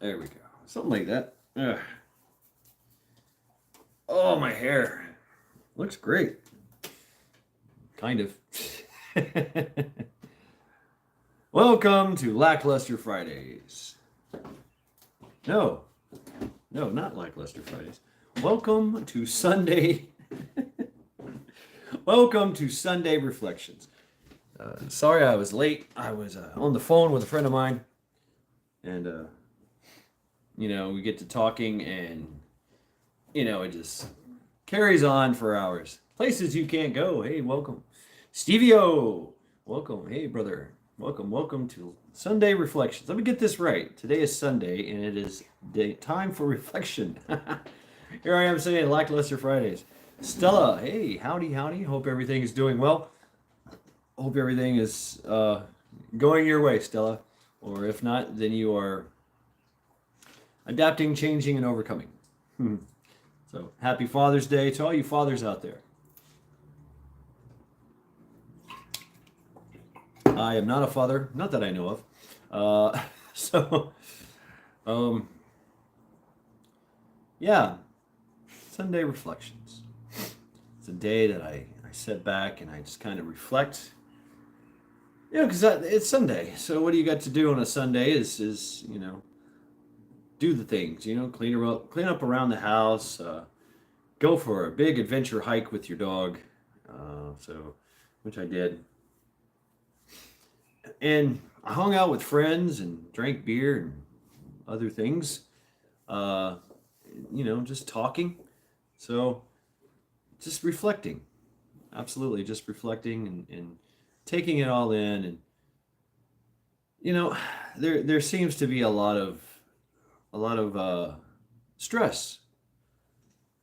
There we go. Something like that. Ugh. Oh, my hair looks great. Kind of. Welcome to Lackluster Fridays. No, no, not Lackluster Fridays. Welcome to Sunday. Welcome to Sunday Reflections. Sorry I was late. I was on the phone with a friend of mine, and we get to talking, and it just carries on for hours. Places you can't go. Hey, welcome, Stevie O. Welcome, hey brother. Welcome to Sunday Reflections. Let me get this right. Today is Sunday, and it is time for reflection. Here I am saying Lackluster Fridays. Stella, hey, howdy. Hope everything is doing well. Hope everything is going your way, Stella. Or if not, then you are adapting, changing, and overcoming. So, happy Father's Day to all you fathers out there. I am not a father, not that I know of. So, yeah, Sunday reflections. It's a day that I sit back and I just kind of reflect. Because it's Sunday. So what do you got to do on a Sunday is do the things, clean up around the house, go for a big adventure hike with your dog, which I did. And I hung out with friends and drank beer and other things, just talking. So just reflecting, absolutely, just reflecting and taking it all in. And there seems to be a lot of stress.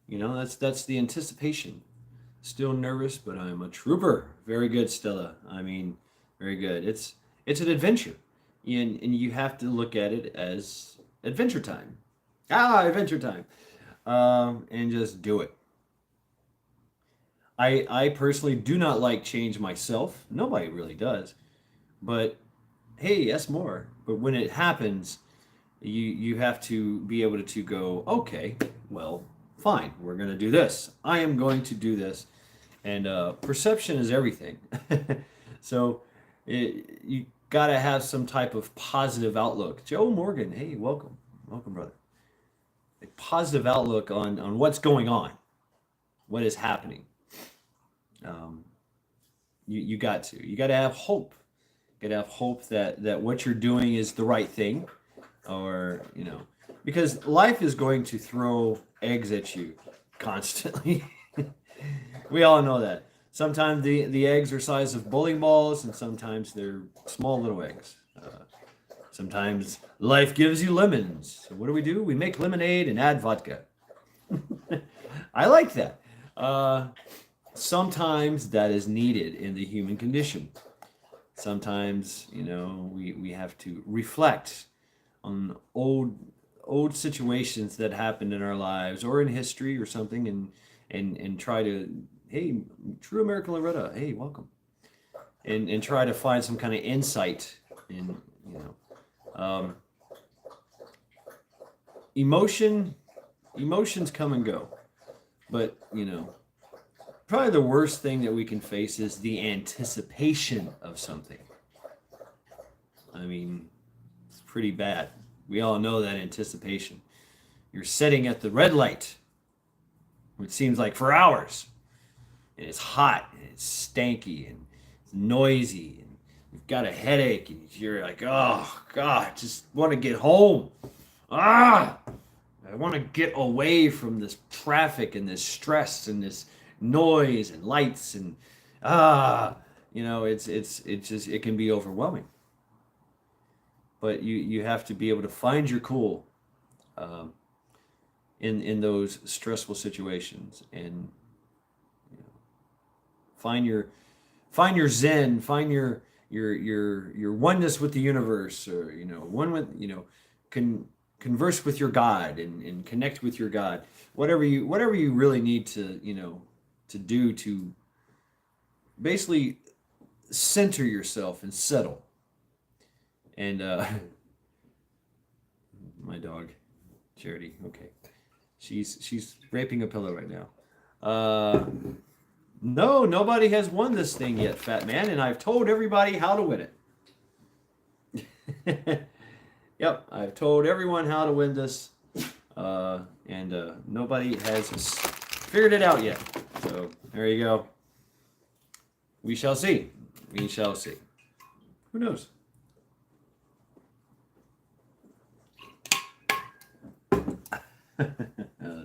That's the anticipation. Still nervous, but I'm a trooper. Very good, Stella. I mean, very good. It's an adventure, and you have to look at it as adventure time. Adventure time, and just do it. I personally do not like change myself. Nobody really does, but hey, yes, more. But when it happens, you have to be able to go, okay, well, fine, we're going to do this. I am going to do this. And perception is everything. So you got to have some type of positive outlook. Joe Morgan, hey, welcome. Welcome, brother. A positive outlook on what's going on, what is happening. You got to have hope. You got to have hope that what you're doing is the right thing, or because life is going to throw eggs at you constantly. We all know that. Sometimes the eggs are size of bowling balls, and sometimes they're small little eggs. Sometimes life gives you lemons. So what do? We make lemonade and add vodka. I like that. Sometimes that is needed in the human condition. Sometimes we have to reflect on old situations that happened in our lives or in history or something, and try to, hey, True American Loretta, hey, welcome, and try to find some kind of insight in um, emotions come and go, but probably the worst thing that we can face is the anticipation of something. I mean, it's pretty bad. We all know that anticipation. You're sitting at the red light, it seems like for hours, and it's hot, and it's stanky, and it's noisy, and you've got a headache, and you're like, oh, God, I just want to get home. I want to get away from this traffic and this stress and this noise and lights and it can be overwhelming. But you have to be able to find your cool um, in those stressful situations, and find your zen, find your oneness with the universe, or one with can converse with your God, and connect with your God. Whatever you really need to do to basically center yourself and settle. And my dog, Charity. Okay, she's raping a pillow right now. No, nobody has won this thing yet, fat man, and I've told everybody how to win it. Yep, I've told everyone how to win this, and nobody has figured it out yet. So there you go. We shall see. We shall see. Who knows?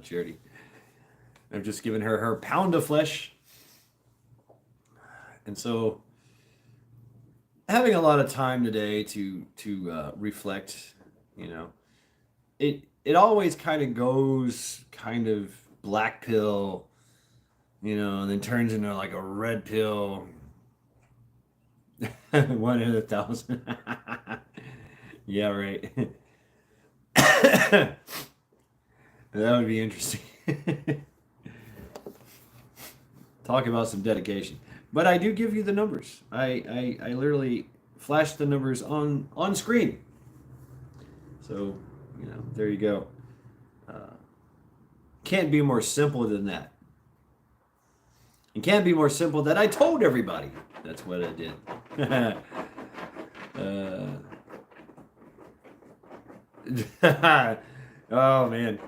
Charity. I've just given her her pound of flesh. And so having a lot of time today to reflect, you know, it always kind of goes kind of black pill, you know, and then turns into like a red pill. 1 in 1,000. Yeah, right. That would be interesting. Talk about some dedication. But I do give you the numbers. I literally flash the numbers on screen. So, you know, there you go. Can't be more simple than that. It can't be more simple that I told everybody. That's what I did. Oh, man.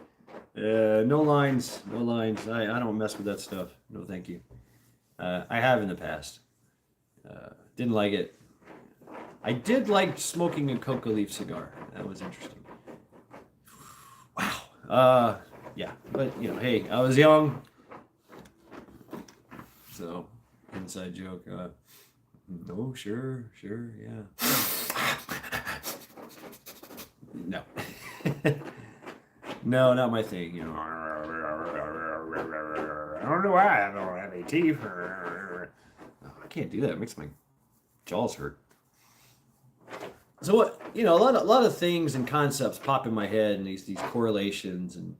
No lines. No lines. I don't mess with that stuff. No, thank you. I have in the past. Didn't like it. I did like smoking a coca leaf cigar. That was interesting. Wow. Yeah. But, you know, hey, I was young. So, inside joke. No, sure, yeah. No. No, not my thing, you know. I don't know why I don't have any teeth. I can't do that. It makes my jaws hurt. So what, you know, a lot of things and concepts pop in my head, and these correlations and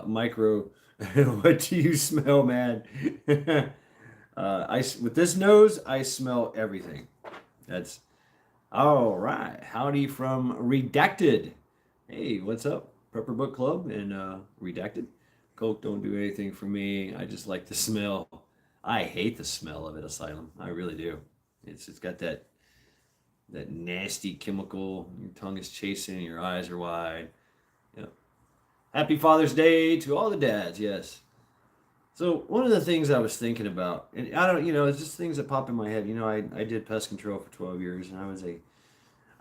micro. What do you smell, man? With this nose, I smell everything. That's all right. Howdy from Redacted. Hey, what's up? Prepper Book Club and Redacted. Coke don't do anything for me. I just like the smell. I hate the smell of it, Asylum. I really do. It's got that nasty chemical. Your tongue is chasing, your eyes are wide. Yep. Happy Father's Day to all the dads, yes. So one of the things I was thinking about, and I don't, you know, it's just things that pop in my head. You know, I did pest control for 12 years, and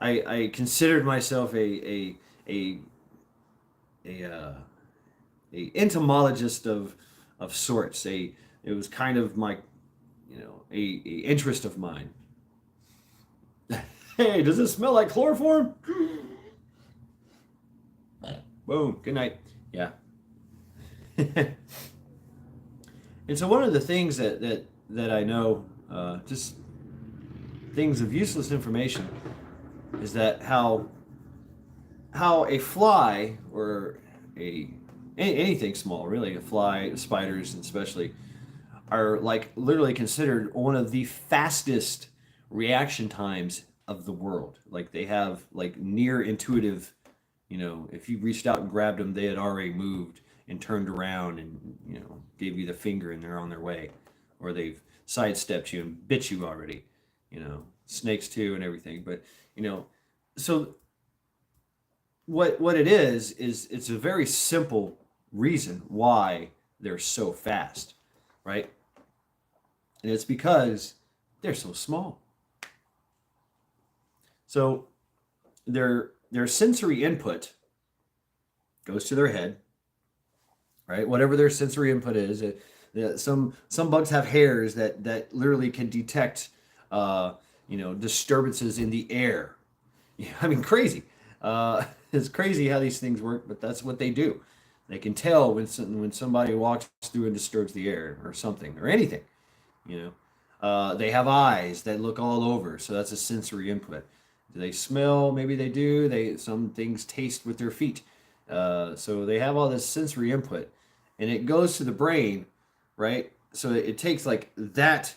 I considered myself a entomologist of sorts. It was kind of my, you know, a interest of mine. Hey, does it smell like chloroform? Boom. Good night. Yeah. And so one of the things that I know, just things of useless information, is that how a fly or anything small, really, a fly, spiders especially, are like literally considered one of the fastest reaction times of the world. Like they have like near intuitive, you know, if you reached out and grabbed them, they had already moved and turned around and, you know, gave you the finger and they're on their way. Or they've sidestepped you and bit you already, you know, snakes too and everything. But, you know, so what it is it's a very simple reason why they're so fast, right? And it's because they're so small. So their sensory input goes to their head, right? Whatever their sensory input is. Some bugs have hairs that literally can detect, you know, disturbances in the air. Yeah, I mean, crazy. It's crazy how these things work, but that's what they do. They can tell when somebody walks through and disturbs the air or something or anything, you know. They have eyes that look all over, so that's a sensory input. Do they smell? Maybe they do. Some things taste with their feet. So they have all this sensory input, and it goes to the brain, right? So it takes like that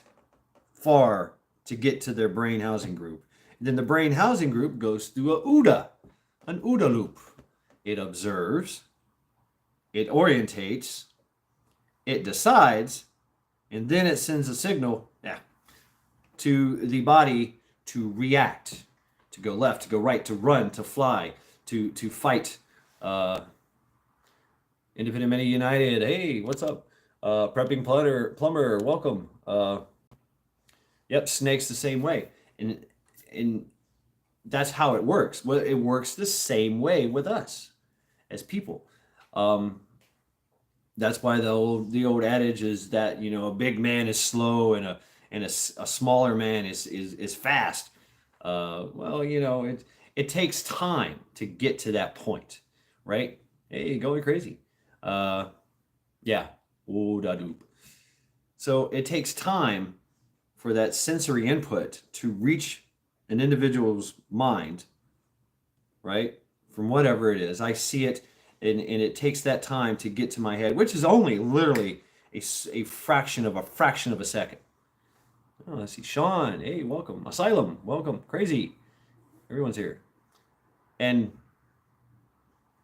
far to get to their brain housing group. And then the brain housing group goes through an OODA loop. it observes, it orientates, it decides, and then it sends a signal to the body to react, to go left, to go right, to run, to fly, to fight. Independent Men United, hey, what's up? Prepping plumber, welcome. Yep, snakes the same way, and that's how it works. Well, it works the same way with us as people. That's why the old adage is that a big man is slow and a smaller man is fast. Well, it takes time to get to that point, right? Hey, going crazy. Yeah. Ooh-da-doop. So it takes time for that sensory input to reach an individual's mind, right? From whatever it is. I see it, and it takes that time to get to my head, which is only literally a fraction of a second. Oh, I see Sean. Hey, welcome. Asylum, welcome. Crazy. Everyone's here. And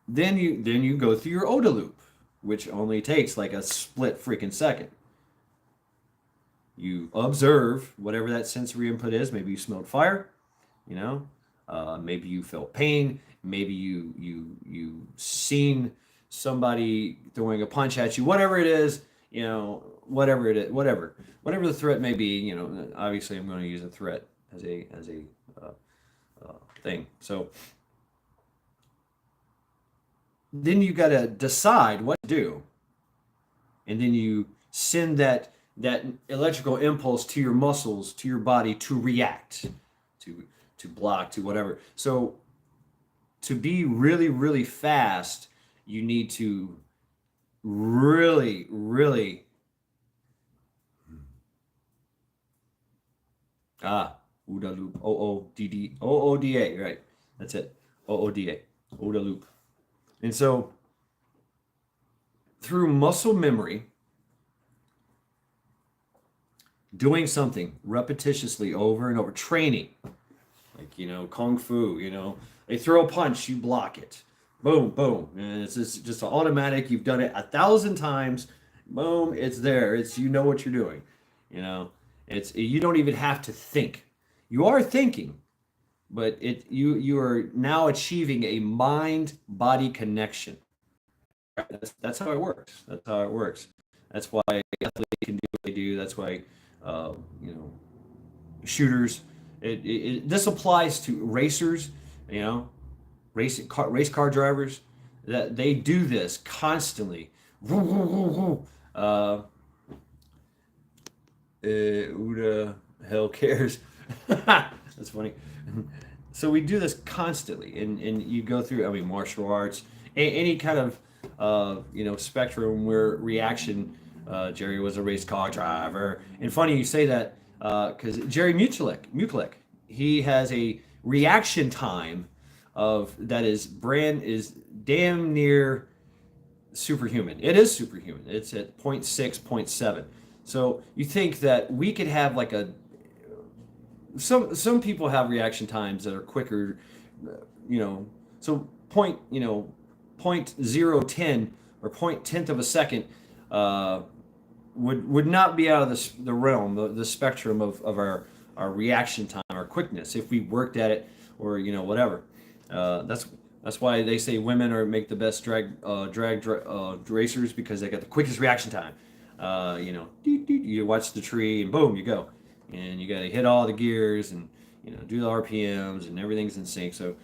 then you go through your OODA loop, which only takes like a split freaking second. You observe whatever that sensory input is. Maybe you smelled fire, maybe you felt pain. Maybe you seen somebody throwing a punch at you. Whatever it is, whatever the threat may be. Obviously, I'm going to use a threat as a thing. So then you got to decide what to do, and then you send that electrical impulse to your muscles, to your body, to react, to block, to whatever. So to be really, really fast, you need to really, really OODA loop, OODA, right? That's it, OODA, OODA loop. And so through muscle memory, doing something repetitiously over and over, training, like kung fu, they throw a punch, you block it, boom, boom, and it's just automatic. You've done it 1,000 times, boom, it's there. It's what you're doing, it's you don't even have to think. You are thinking, but you are now achieving a mind-body connection. That's how it works. That's why athletes can do what they do. That's why shooters. This applies to racers, race car drivers. That they do this constantly. Who the hell cares? That's funny. So we do this constantly, and you go through. Martial arts, any kind of spectrum where reaction. Jerry was a race car driver, and funny you say that because Jerry Muklek, he has a reaction time of that is damn near superhuman. It is superhuman. It's at 0.6, 0.7. So you think that we could have like some people have reaction times that are quicker, so 0.010 or 0.10 of a second would not be out of the realm, the spectrum of our reaction time, our quickness, if we worked at it, or whatever. That's why they say women make the best drag racers, because they got the quickest reaction time. You watch the tree and boom, you go, and you got to hit all the gears and do the RPMs and everything's in sync. So,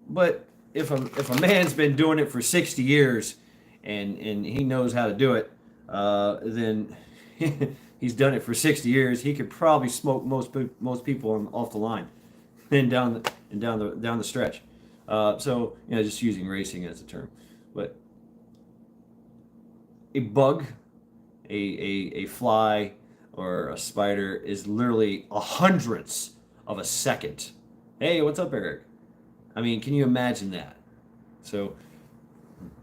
but if a man's been doing it for 60 years and he knows how to do it, then he's done it for 60 years. He could probably smoke most people off the line and down the stretch. So just using racing as a term, but a bug, a fly, or a spider is literally a hundredths of a second. Hey, what's up, Eric? Can you imagine that? So,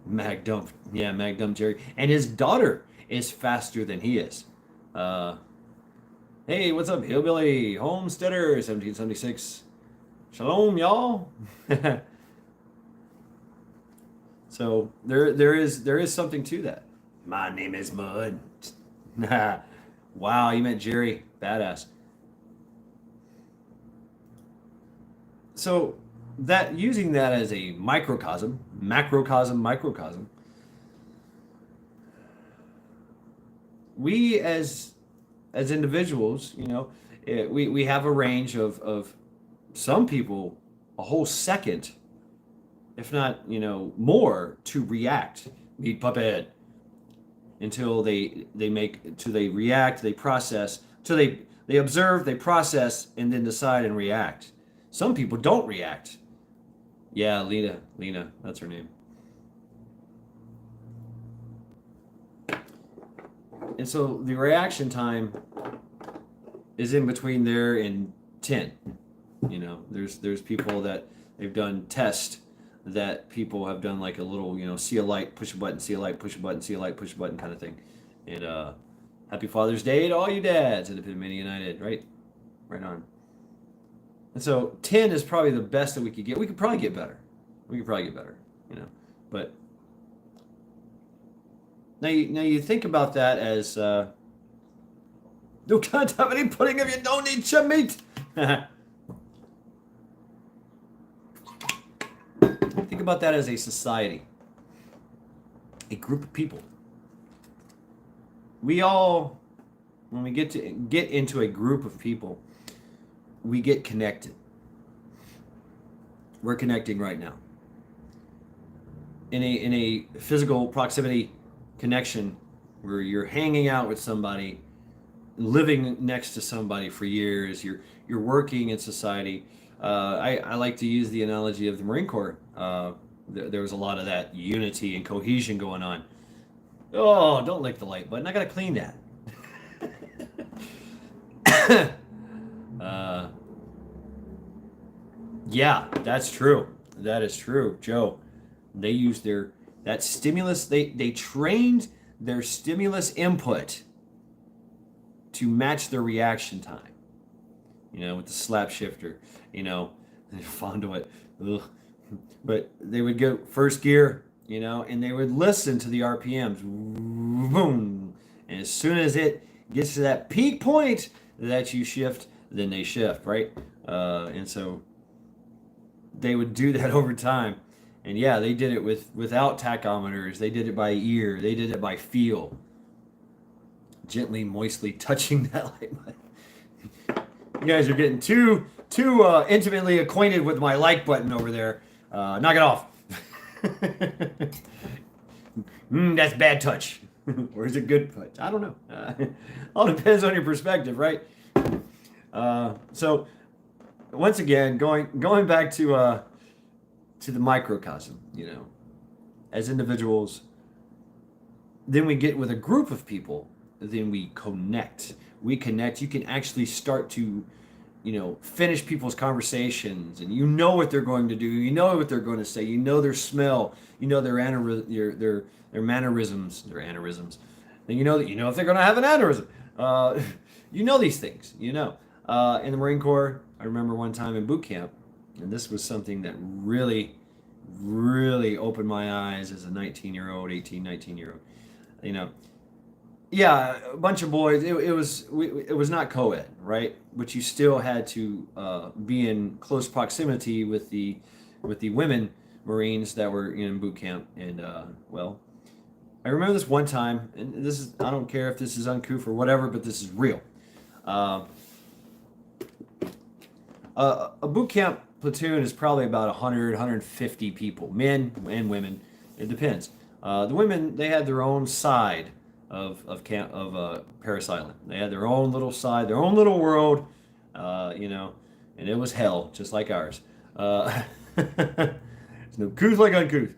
Mag Dump Jerry. And his daughter is faster than he is. Hey, what's up, Hillbilly Homesteader, 1776. Shalom, y'all. So there is something to that. My name is Mud. Wow, you met Jerry. Badass. So that using that as a microcosm, macrocosm, microcosm, we as individuals, we have a range of some people a whole second, if not more, to react. Meat puppet until they react, they process, till they observe, they process, and then decide and react. Some people don't react. Yeah, Lena, that's her name. And so the reaction time is in between there and 10. There's people that they've done tests that people have done like a little, see a light, push a button, see a light, push a button, see a light, push a button kind of thing. And happy Father's Day to all you dads, Independent United, right? Right on. And so 10 is probably the best that we could get. We could probably get better. But now you think about that as no can't have any pudding if you don't eat some meat. Think about that as a society, a group of people. We all, when we get into a group of people, we get connected. We're connecting right now. In a physical proximity connection where you're hanging out with somebody, living next to somebody for years, you're working in society. I like to use the analogy of the Marine Corps. There was a lot of that unity and cohesion going on. Oh, don't lick the light button. I gotta clean that. Yeah, that's true. That is true, Joe. They used that stimulus. They trained their stimulus input to match their reaction time. With the slap shifter. They're fond of it. Ugh. But they would go first gear, and they would listen to the RPMs. Boom. And as soon as it gets to that peak point that you shift, then they shift, right? And so they would do that over time. And yeah, they did it without tachometers. They did it by ear. They did it by feel. Gently, moistly touching that light button. You guys are getting too intimately acquainted with my like button over there. Knock it off. That's bad touch. Or is it good touch? I don't know. All depends on your perspective, right? So once again, going back to the microcosm, as individuals, then we get with a group of people, then we connect. You can actually start to finish people's conversations, and what they're going to do, what they're going to say, their smell, their mannerisms, and if they're going to have an aneurysm. These things. In the Marine Corps, I remember one time in boot camp, and this was something that really, really opened my eyes as a 19-year-old. Yeah, a bunch of boys. It was not co-ed, right? But you still had to be in close proximity with the women Marines that were in boot camp. And I remember this one time, and I don't care if this is uncouth or whatever, but this is real. A boot camp platoon is probably about 100, 150 people, men and women. It depends. The women, they had their own side of Parris Island. They had their own little side, their own little world, and it was hell, just like ours. It's no couth like uncouth.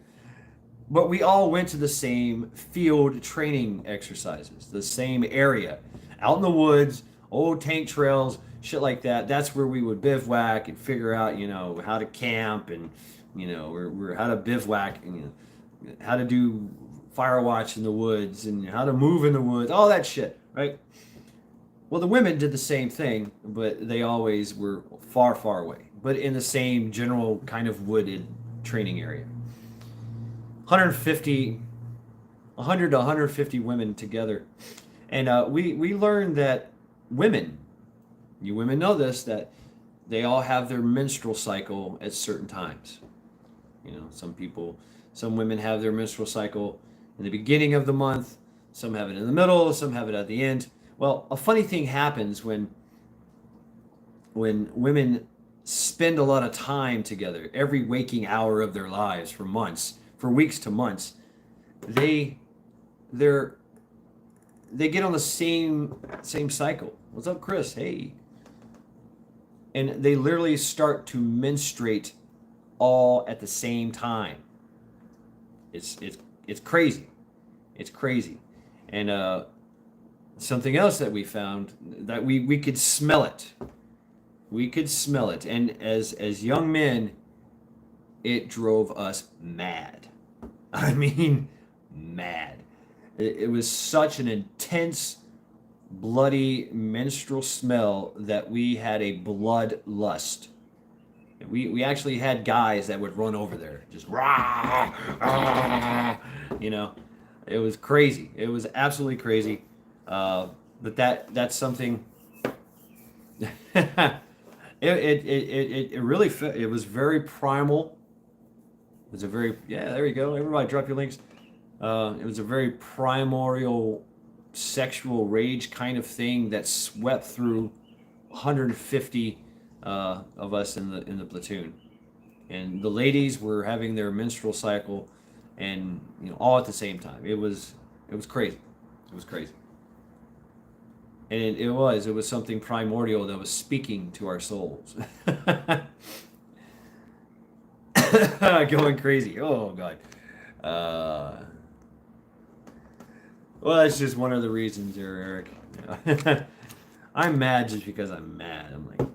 But we all went to the same field training exercises, the same area, out in the woods, old tank trails, shit like that. That's where we would bivouac and figure out, how to camp and, we're how to bivouac and, how to do fire watch in the woods and how to move in the woods, all that shit, right? Well, the women did the same thing, but they always were far, far away, but in the same general kind of wooded training area. 150, 100 to 150 women together. And we learned that women, you women know this, that they all have their menstrual cycle at certain times. You know, some women have their menstrual cycle in the beginning of the month, some have it in the middle, some have it at the end. Well, a funny thing happens when women spend a lot of time together, every waking hour of their lives for months, for weeks to months. They they're they get on the same cycle. What's up, Chris? Hey. And they literally start to menstruate all at the same time. It's crazy. It's crazy. And something else that we found, that we could smell it. We could smell it. And as young men, it drove us mad. I mean, mad. It was such an intense, bloody menstrual smell that we had a bloodlust. We actually had guys that would run over there, just rah, rah, you know. It was crazy. It was absolutely crazy. But that's something. it really fit. It was very primal. It was a very, yeah, there you go. Everybody drop your links. It was a very primordial sexual rage kind of thing that swept through 150 of us in the platoon. And the ladies were having their menstrual cycle, and all at the same time. It was crazy. It was crazy. And it was something primordial that was speaking to our souls. Going crazy. Oh God. Well, that's just one of the reasons there, Eric. I'm mad just because I'm mad. I'm like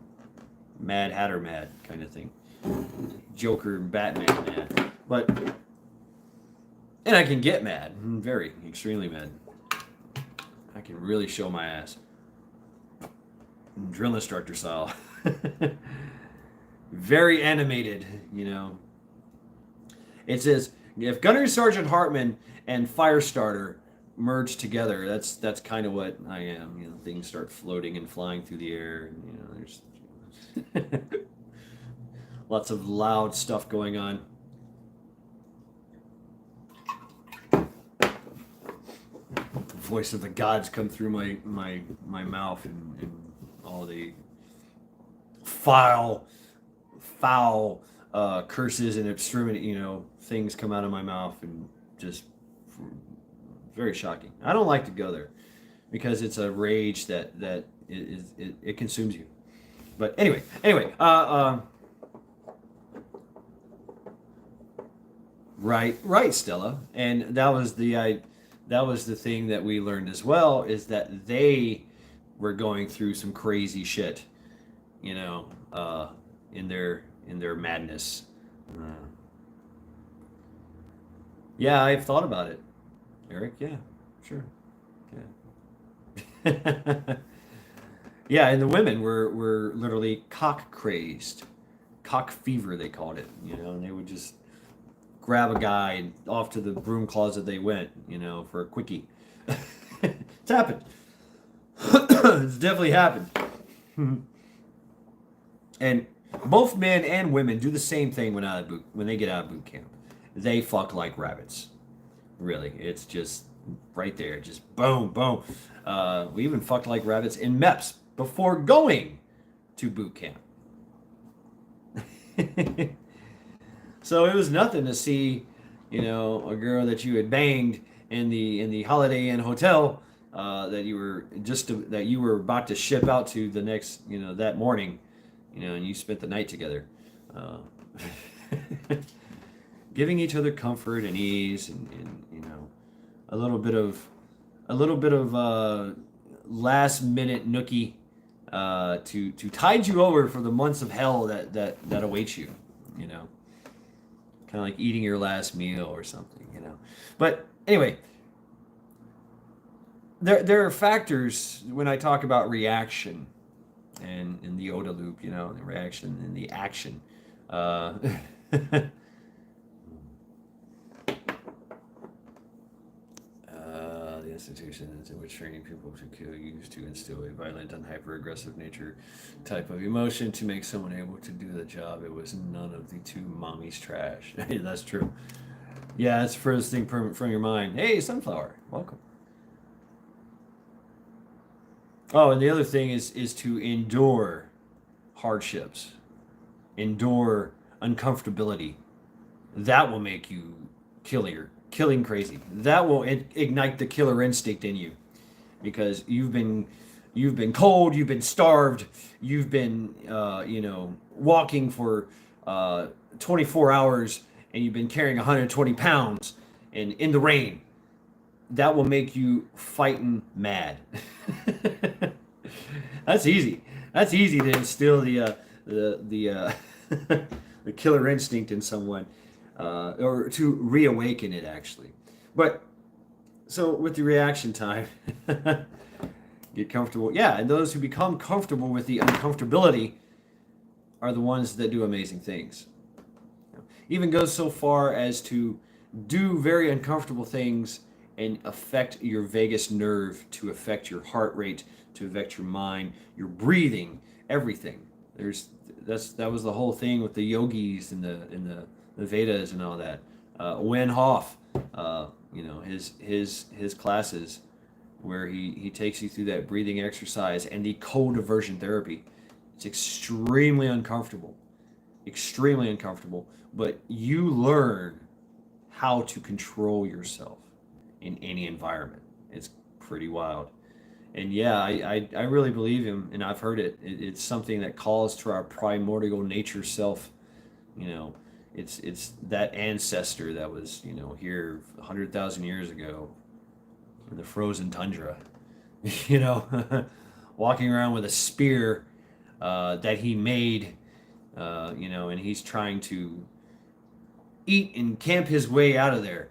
Mad Hatter mad kind of thing. Joker and Batman mad. But and I can get mad. Very, extremely mad. I can really show my ass. Drill instructor style. Very animated, It says, if Gunnery Sergeant Hartman and Firestarter merge together, that's kind of what I am. Things start floating and flying through the air, and there's lots of loud stuff going on. The voice of the gods come through my mouth, and all the foul curses and extremity, things come out of my mouth, and just very shocking. I don't like to go there because it's a rage that it consumes you. But anyway, right, Stella, and that was the thing that we learned as well, is that they were going through some crazy shit, in their madness. Yeah, I've thought about it, Eric. Yeah, sure. Yeah. Yeah, and the women were literally cock crazed, cock fever they called it, and they would just grab a guy and off to the broom closet they went, for a quickie. It's happened. It's definitely happened. And both men and women do the same thing when they get out of boot camp. They fuck like rabbits. Really, it's just right there, just boom, boom. We even fucked like rabbits in MEPS before going to boot camp. So it was nothing to see, a girl that you had banged in the Holiday Inn hotel, that you were about to ship out to the next, that morning, and you spent the night together, giving each other comfort and ease, and a little bit of last minute nookie, to tide you over for the months of hell that awaits you, kind of like eating your last meal or something, But anyway, there are factors when I talk about reaction and in the OODA loop, the reaction and the action. institutions in which training people to kill used to instill a violent and hyper-aggressive nature type of emotion to make someone able to do the job. It was none of the two mommies trash. That's true. Yeah, that's the first thing from your mind. Hey, Sunflower, welcome. Oh, and the other thing is to endure hardships, endure uncomfortability. That will make you killing crazy. That will ignite the killer instinct in you, because you've been cold, you've been starved, you've been walking for 24 hours, and you've been carrying 120 pounds and in the rain. That will make you fighting mad. That's easy. That's easy to instill the the killer instinct in someone, or to reawaken it actually. But so with the reaction time, get comfortable. Yeah, and those who become comfortable with the uncomfortability are the ones that do amazing things. Even goes so far as to do very uncomfortable things and affect your vagus nerve, to affect your heart rate, to affect your mind, your breathing, everything. That was the whole thing with the yogis and the Vedas and all that. Wim Hof, his classes where he takes you through that breathing exercise and the cold aversion therapy. It's extremely uncomfortable, but you learn how to control yourself in any environment. It's pretty wild. And yeah, I really believe him, and I've heard it. It's something that calls to our primordial nature self. It's that ancestor that was here 100,000 years ago in the frozen tundra, walking around with a spear that he made, and he's trying to eat and camp his way out of there.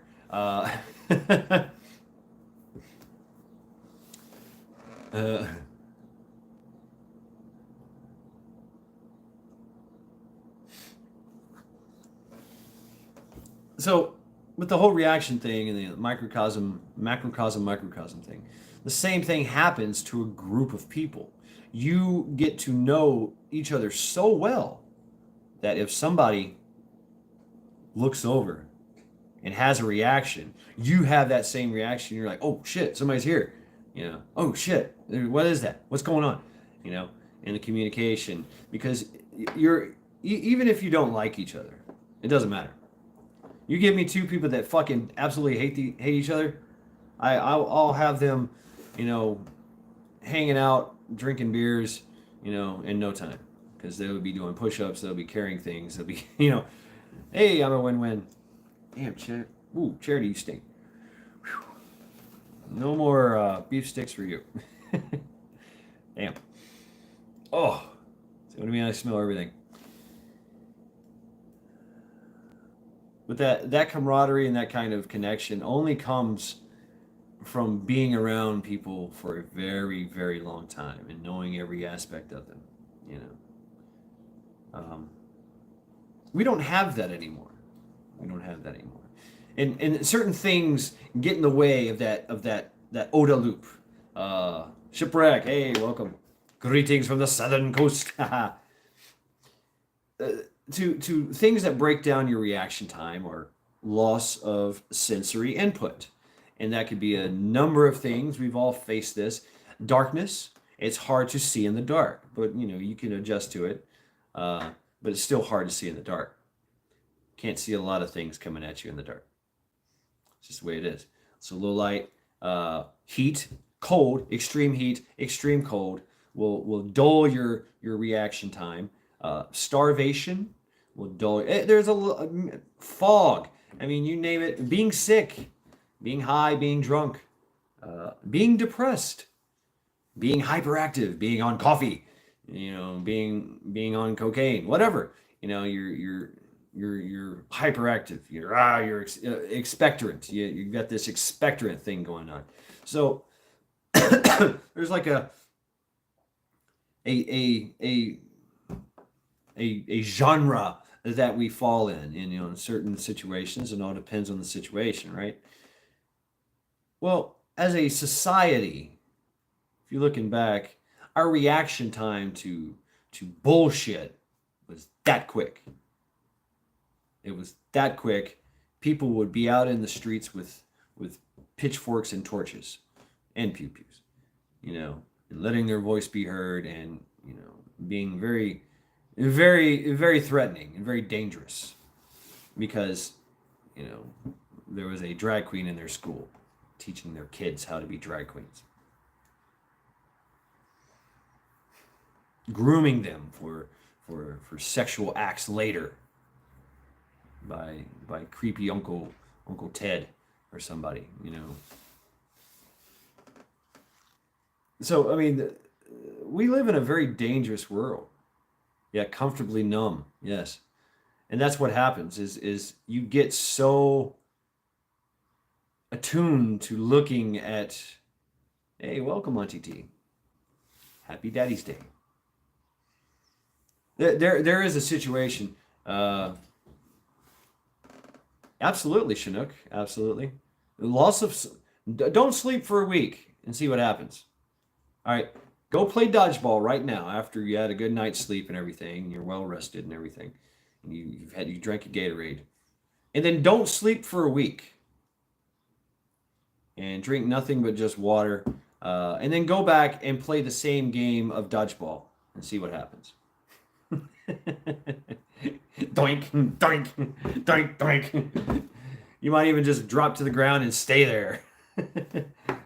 So with the whole reaction thing and the microcosm thing, the same thing happens to a group of people. You get to know each other so well that if somebody looks over and has a reaction, you have that same reaction. You're like, oh shit, somebody's here. Oh shit, what is that? What's going on? In the communication, because even if you don't like each other, it doesn't matter. You give me two people that fucking absolutely hate each other, I'll have them, hanging out, drinking beers, in no time, because they'll be doing push-ups, they'll be carrying things, they'll be, hey, I'm a win-win. Damn, Charity, you stink. Whew. No more beef sticks for you. Damn. Oh, so what do you mean I smell everything? But that camaraderie and that kind of connection only comes from being around people for a very, very long time and knowing every aspect of them. We don't have that anymore. And certain things get in the way of that OODA loop. Shipwreck, hey, welcome. Greetings from the southern coast. To things that break down your reaction time or loss of sensory input. And that could be a number of things. We've all faced this. Darkness. It's hard to see in the dark, but you can adjust to it. But it's still hard to see in the dark. Can't see a lot of things coming at you in the dark. It's just the way it is. So low light, heat, cold, extreme cold will dull your reaction time. Starvation will dull. There's a fog. I mean, you name it. Being sick, being high, being drunk, being depressed, being hyperactive, being on coffee, being on cocaine, whatever. You're hyperactive. You're expectorant. You got this expectorant thing going on. So there's like a genre that we fall in certain situations, and all depends on the situation, right? Well, as a society, if you're looking back, our reaction time to bullshit was that quick. It was that quick. People would be out in the streets with pitchforks and torches and pew pews, and letting their voice be heard, and being very, very, very threatening and very dangerous because there was a drag queen in their school teaching their kids how to be drag queens, grooming them for sexual acts later by creepy Uncle Ted or somebody. So I mean, we live in a very dangerous world. Yeah, comfortably numb. Yes, and that's what happens. Is you get so attuned to looking at, hey, welcome Auntie T. Happy Daddy's Day. There is a situation. Absolutely, Chinook. Absolutely. Loss of. Don't sleep for a week and see what happens. All right, go play dodgeball right now after you had a good night's sleep and everything. And you're well rested and everything, and you drank a Gatorade, and then don't sleep for a week. And drink nothing but just water, and then go back and play the same game of dodgeball and see what happens. Doink, doink, doink, doink. You might even just drop to the ground and stay there.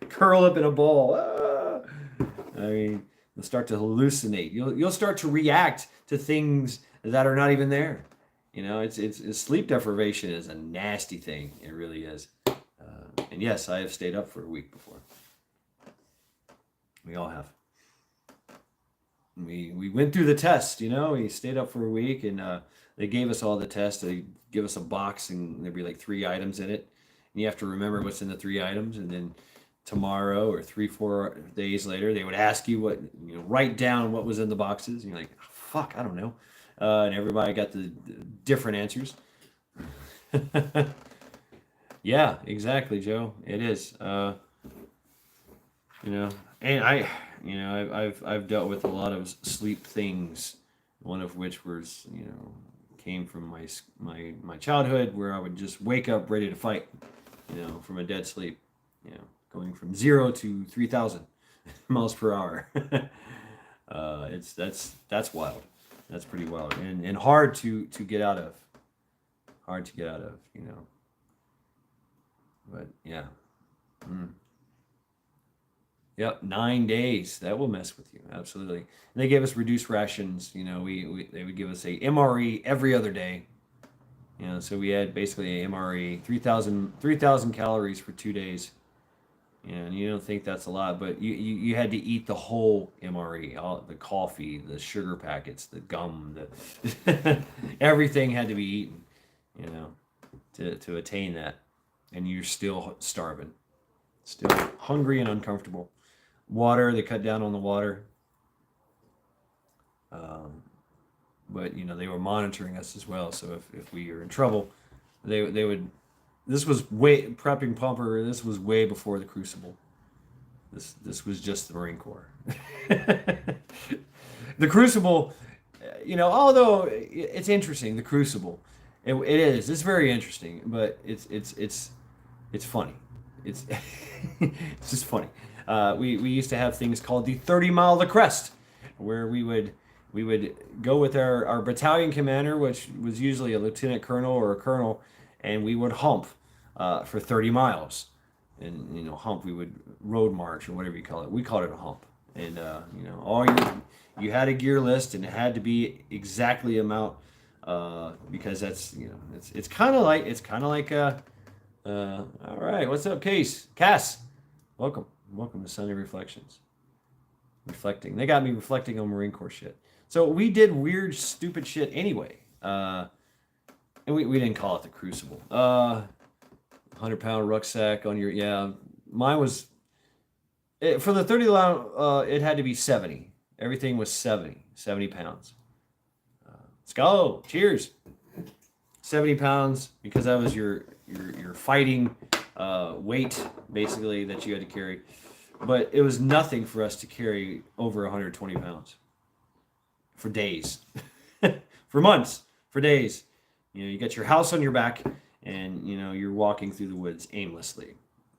Curl up in a ball. I mean, you'll start to hallucinate. You'll start to react to things that are not even there. It's sleep deprivation is a nasty thing. It really is. And yes, I have stayed up for a week before. We all have. We went through the test, we stayed up for a week, and they gave us all the tests. They give us a box, and there'd be like 3 items in it, and you have to remember what's in the 3 items, and then tomorrow or 3-4 days later, they would ask you write down what was in the boxes, and you're like, oh, fuck, I don't know, and everybody got the different answers. Yeah, exactly, Joe. It is, and I've dealt with a lot of sleep things. One of which was, came from my childhood, where I would just wake up ready to fight, from a dead sleep, going from 0 to 3,000 miles per hour. That's wild. That's pretty wild and hard to get out of. Hard to get out of, But yeah. Yep, 9 days. That will mess with you. Absolutely. And they gave us reduced rations. They would give us a MRE every other day. So we had basically a MRE, 3,000 calories for 2 days. And you don't think that's a lot, but you had to eat the whole MRE, all the coffee, the sugar packets, the gum, everything had to be eaten, to attain that. And you're still starving, still hungry and uncomfortable. Water, they cut down on the water. But they were monitoring us as well. So if we are in trouble, they would. This was prepping Pumper. This was way before the Crucible. This was just the Marine Corps. The Crucible, although it's interesting, the Crucible, it is. It's very interesting, but it's funny. It's it's just funny. We used to have things called the 30-mile the crest, where we would go with our battalion commander, which was usually a lieutenant colonel or a colonel, and we would hump for 30 miles. And hump, we would road march or whatever you call it. We called it a hump. And all you had a gear list, and it had to be exactly amount, because that's it's kind of like all right, what's up, Cass? Welcome to Sunday Reflections. Reflecting. They got me reflecting on Marine Corps shit. So we did weird, stupid shit anyway. And we didn't call it the Crucible. 100-pound rucksack on your, mine was, for the 30 mile, it had to be 70. Everything was 70 pounds. Let's go. Cheers. 70 pounds, because that was your fighting weight basically that you had to carry, but it was nothing for us to carry over 120 pounds for days, for months, for days. You know, you got your house on your back, and you know you're walking through the woods aimlessly,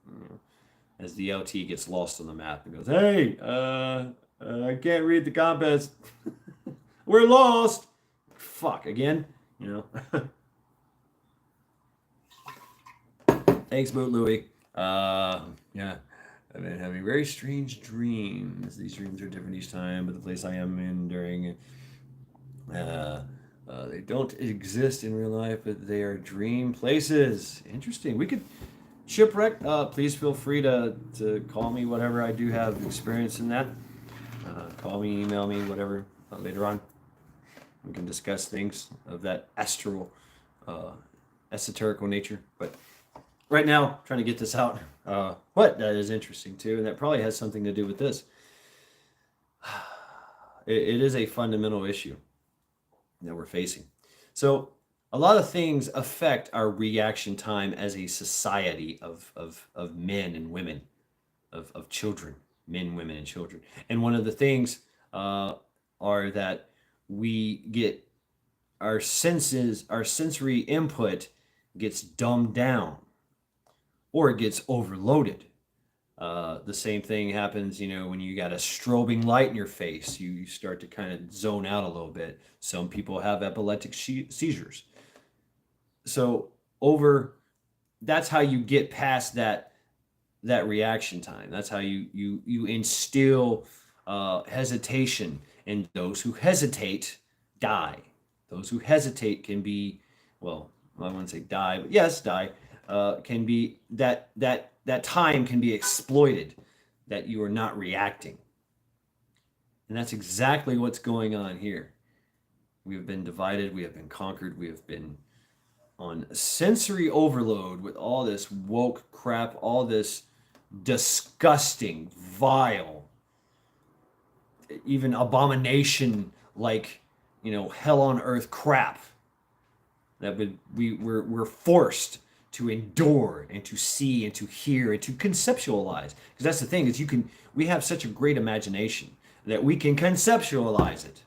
you know, as the LT gets lost on the map and goes, "Hey, I can't read the compass. We're lost." Fuck again, you know. Thanks, Boot Louie. Yeah. I've been having very strange dreams. These dreams are different each time, but the place I am in during, they don't exist in real life, but they are dream places. Interesting. We could shipwreck. Please feel free to call me, whatever. I do have experience in that. Call me, email me, whatever. Later on, we can discuss things of that astral, esoterical nature. But right now, trying to get this out. What that is interesting too, and that probably has something to do with this. It is a fundamental issue that we're facing. So a lot of things affect our reaction time as a society of men and women, of children, men, women, and children. And one of the things are that we get our senses, our sensory input gets dumbed down or it gets overloaded. The same thing happens, you know, when you got a strobing light in your face, you start to kind of zone out a little bit. Some people have epileptic seizures. So that's how you get past that reaction time. That's how you instill hesitation, and those who hesitate die. Those who hesitate can be, well, I wouldn't say die, but yes, die. Can be that time can be exploited, that you are not reacting. And that's exactly what's going on here. We have been divided, we have been conquered, we have been on sensory overload with all this woke crap, all this disgusting, vile, even abomination like, you know, hell on earth crap that we're forced to endure and to see and to hear and to conceptualize. Because that's the thing, is we have such a great imagination that we can conceptualize it.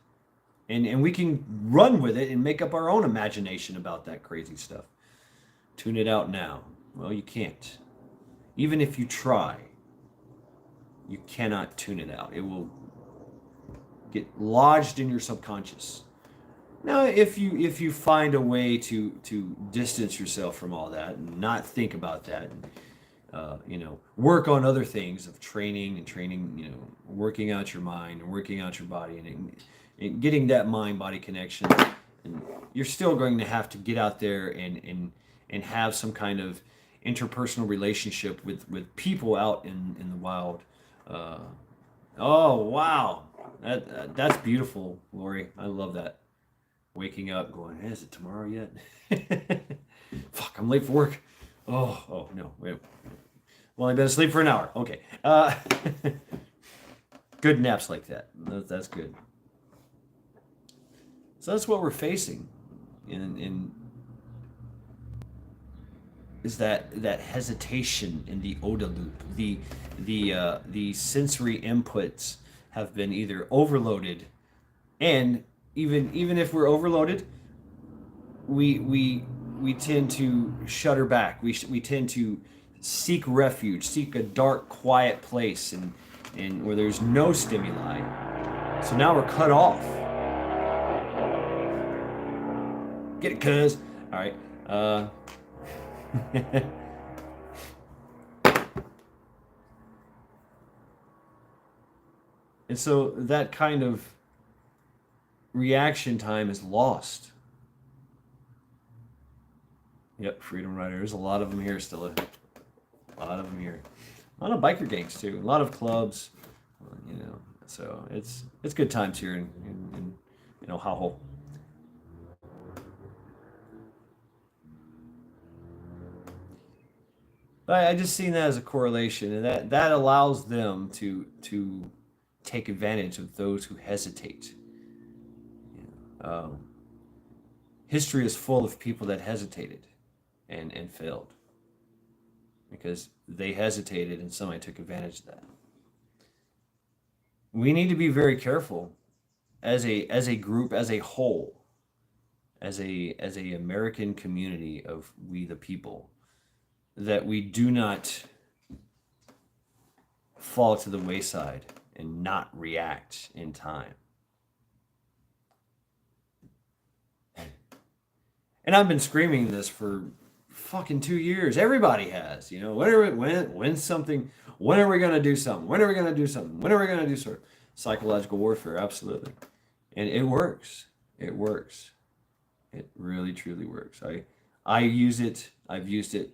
And we can run with it and make up our own imagination about that crazy stuff. Tune it out now. Well, you can't. Even if you try, you cannot tune it out. It will get lodged in your subconscious. Now, if you find a way to distance yourself from all that and not think about that, and you know, work on other things of training, you know, working out your mind and working out your body, and getting that mind-body connection, and you're still going to have to get out there and have some kind of interpersonal relationship with people out in the wild. Oh wow, that's beautiful, Lori. I love that. Waking up, going, hey, is it tomorrow yet? Fuck, I'm late for work. Oh no, wait. Well, I better sleep for an hour. Okay. Good naps like that. That's good. So that's what we're facing, in is that hesitation in the OODA loop. The sensory inputs have been either overloaded, and even if we're overloaded, we tend to shutter back. We tend to seek refuge, seek a dark, quiet place, and where there's no stimuli. So now we're cut off. Get it, cuz. All right. And so that kind of reaction time is lost. Yep, Freedom Rider. There's a lot of them here still. A lot of them here. A lot of biker gangs too. A lot of clubs. You know, so it's good times here in Ohio. But I just seen that as a correlation, and that allows them to take advantage of those who hesitate. Um, History is full of people that hesitated and failed. because they hesitated and somebody took advantage of that. We need to be very careful as a group, as a whole, as a American community of we the people, that we do not fall to the wayside and not react in time. And I've been screaming this for fucking 2 years. Everybody has, you know. When something, when are we gonna do something? When are we gonna do something? When are we gonna do sort of psychological warfare? Absolutely, and it works. It works. It really truly works. I use it. I've used it.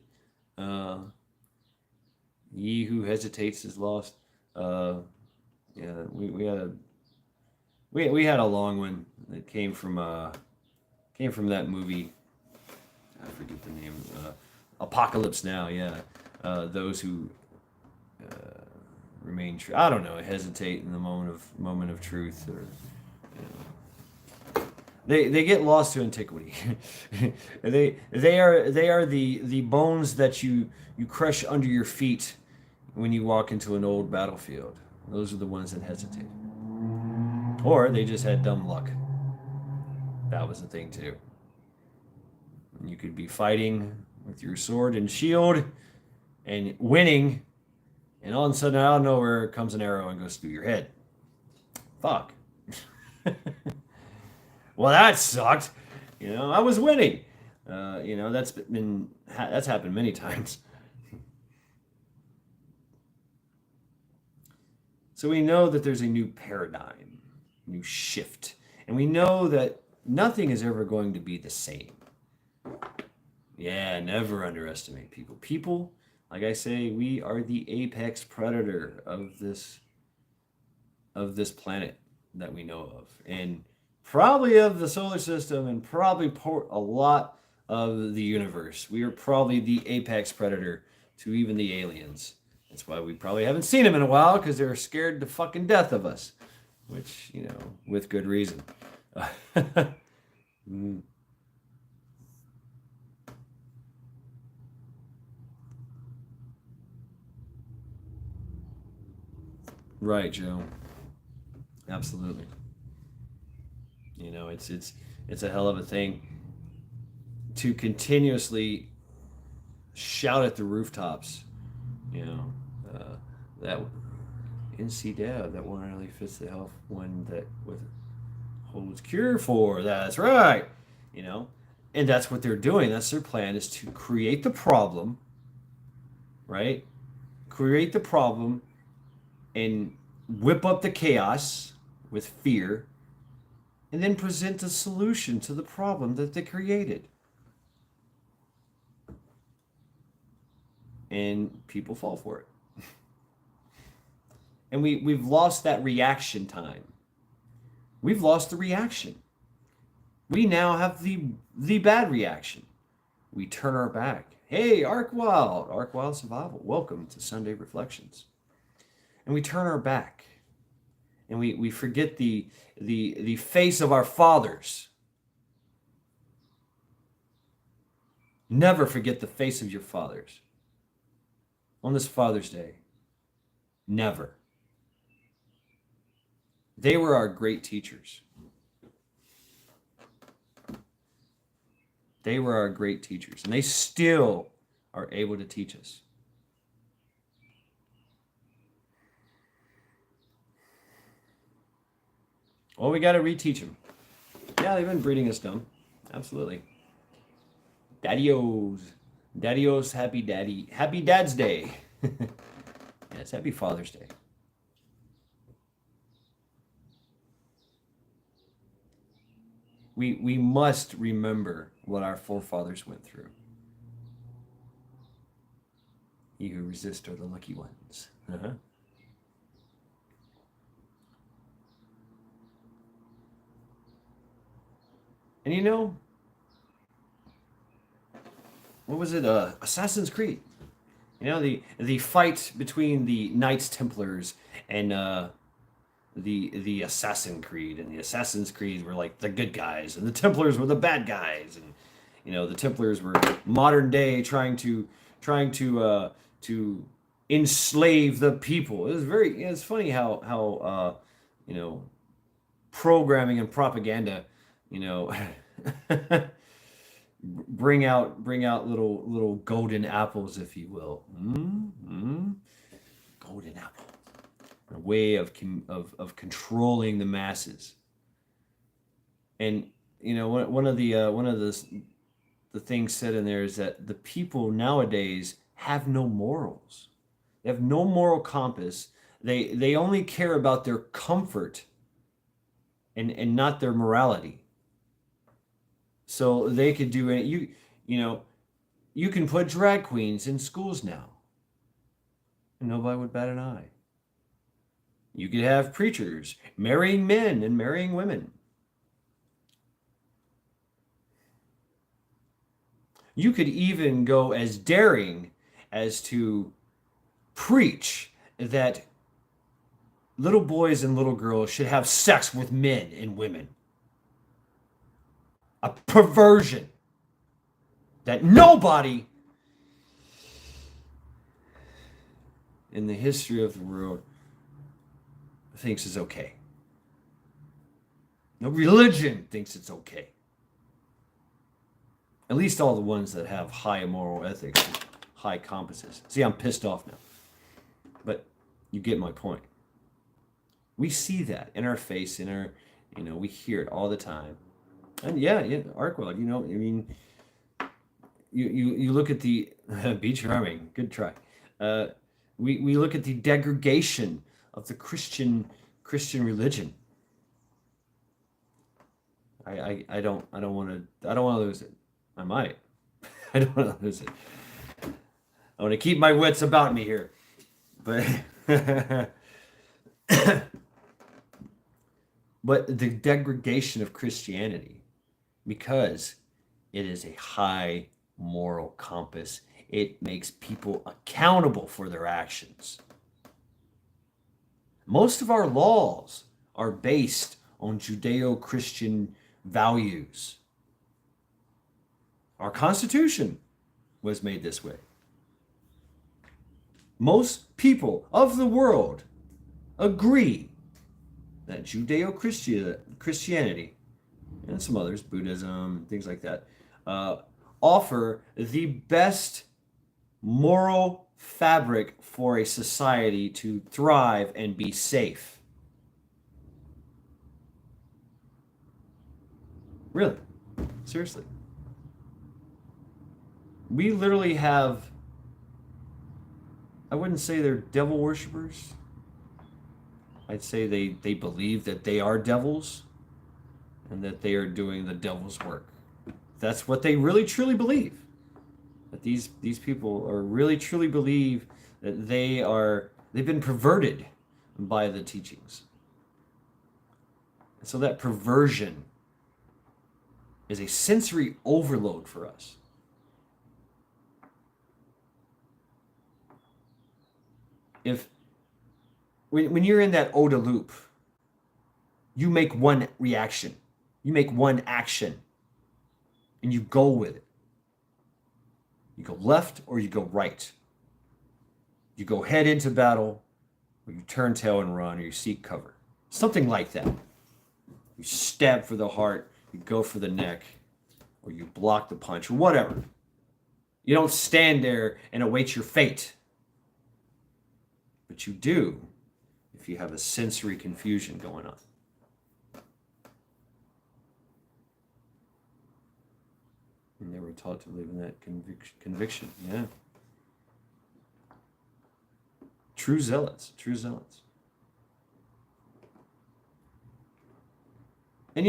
Ye who hesitates is lost. Yeah, we had a long one that came from that movie. I forget the name. Apocalypse Now. Yeah, those who remain true. I don't know. Hesitate in the moment of truth, or you know, they get lost to antiquity. they are the bones that you crush under your feet when you walk into an old battlefield. Those are the ones that hesitate, or they just had dumb luck. That was the thing too. You could be fighting with your sword and shield and winning, and all of a sudden out of nowhere comes an arrow and goes through your head. Fuck. Well, that sucked. You know, I was winning. You know, that's happened many times. So we know that there's a new paradigm, new shift, and we know that nothing is ever going to be the same. Yeah, never underestimate people. People, like I say, we are the apex predator of this planet that we know of, and probably of the solar system, and probably a lot of the universe. We are probably the apex predator to even the aliens. That's why we probably haven't seen them in a while, because they're scared to fucking death of us, which, you know, with good reason. Right, Joe. Absolutely. You know, it's a hell of a thing to continuously shout at the rooftops. You know, that NC Dab, that one really fits the health one that with holds cure for. That's right. You know, and that's what they're doing. That's their plan, is to create the problem. Right? Create the problem and whip up the chaos with fear, and then present a solution to the problem that they created. And people fall for it. And we've lost that reaction time. We've lost the reaction. We now have the bad reaction. We turn our back. Hey, Arc Wild Survival, welcome to Sunday Reflections. And we turn our back, and we forget the face of our fathers. Never forget the face of your fathers on this Father's Day. Never. They were our great teachers. They were our great teachers, and they still are able to teach us. Well, we got to reteach them. Yeah, they've been breeding us dumb. Absolutely. Daddy-O's happy Dad's Day. Yeah, it's happy Father's Day. We must remember what our forefathers went through. Ye who resist are the lucky ones. Uh-huh. And you know, what was it? Assassin's Creed. You know, the fight between the Knights Templars and the Assassin Creed, and the Assassin's Creed were like the good guys, and the Templars were the bad guys, and you know, the Templars were modern day trying to to enslave the people. It's funny how you know, programming and propaganda, you know, bring out little golden apples, if you will. Golden apple, a way of controlling the masses. And you know, one of the things said in there is that the people nowadays have no morals. They have no moral compass. They only care about their comfort and not their morality. So they could do you know, you can put drag queens in schools now, and nobody would bat an eye. You could have preachers marrying men and marrying women. You could even go as daring as to preach that little boys and little girls should have sex with men and women. A perversion that nobody in the history of the world thinks is okay. No religion thinks it's okay. At least all the ones that have high moral ethics, and high compasses. See, I'm pissed off now. But you get my point. We see that in our face, we hear it all the time. And yeah, Arkwell, I mean, you look at the beach farming, good try. We look at the degradation of the Christian religion. I don't want to lose it. I might. I don't want to lose it. I want to keep my wits about me here. But but the degradation of Christianity, because it is a high moral compass, it makes people accountable for their actions. Most of our laws are based on Judeo-Christian values. Our Constitution was made this way. Most people of the world agree that Judeo-Christianity and some others, Buddhism, things like that, offer the best moral fabric for a society to thrive and be safe. Really? Seriously. We literally have, I wouldn't say they're devil worshippers. I'd say they believe that they are devils and that they are doing the devil's work. That's what they really truly believe. That these people are really truly believe that they've been perverted by the teachings. And so that perversion is a sensory overload for us. When you're in that OODA loop, you make one reaction, you make one action, and you go with it. You go left or you go right. You go head into battle, or you turn tail and run, or you seek cover. Something like that. You stab for the heart, you go for the neck, or you block the punch, or whatever. You don't stand there and await your fate. But you do if you have a sensory confusion going on. And they were taught to live in that conviction. Yeah. True zealots. And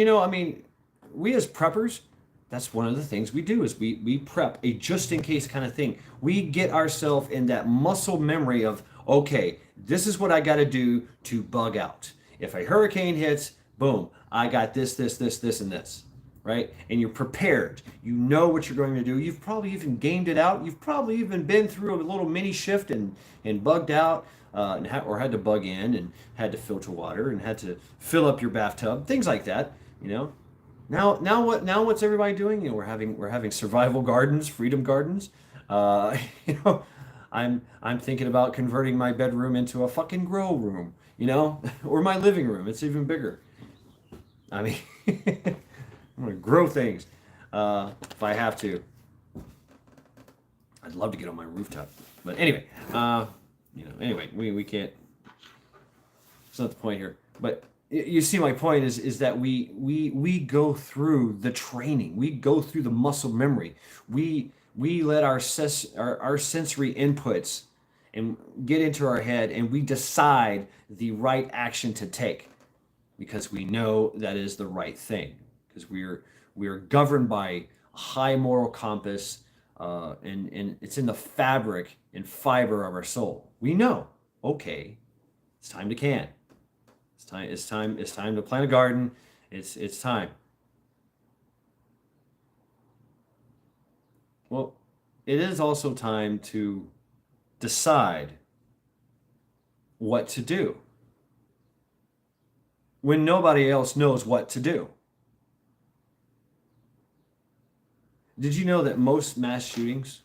we as preppers, that's one of the things we do is we prep a just in case kind of thing. We get ourselves in that muscle memory of, okay, this is what I got to do to bug out. If a hurricane hits, boom, I got this, and this, right? And you're prepared. You know what you're going to do. You've probably even gamed it out. You've probably even been through a little mini shift and bugged out, or had to bug in and had to filter water and had to fill up your bathtub, things like that. Now what's everybody doing? We're having survival gardens, freedom gardens. I'm thinking about converting my bedroom into a fucking grow room, or my living room. It's even bigger. I mean, I'm gonna grow things if I have to. I'd love to get on my rooftop, but anyway, anyway, we can't. It's not the point here. But you see, my point is that we go through the training, we go through the muscle memory, we let our sensory inputs and get into our head, and we decide the right action to take because we know that is the right thing because we are governed by a high moral compass, and it's in the fabric and fiber of our soul. We know, okay, it's time to can. It's time to plant a garden. It's time. Well, it is also time to decide what to do when nobody else knows what to do. Did you know that most mass shootings,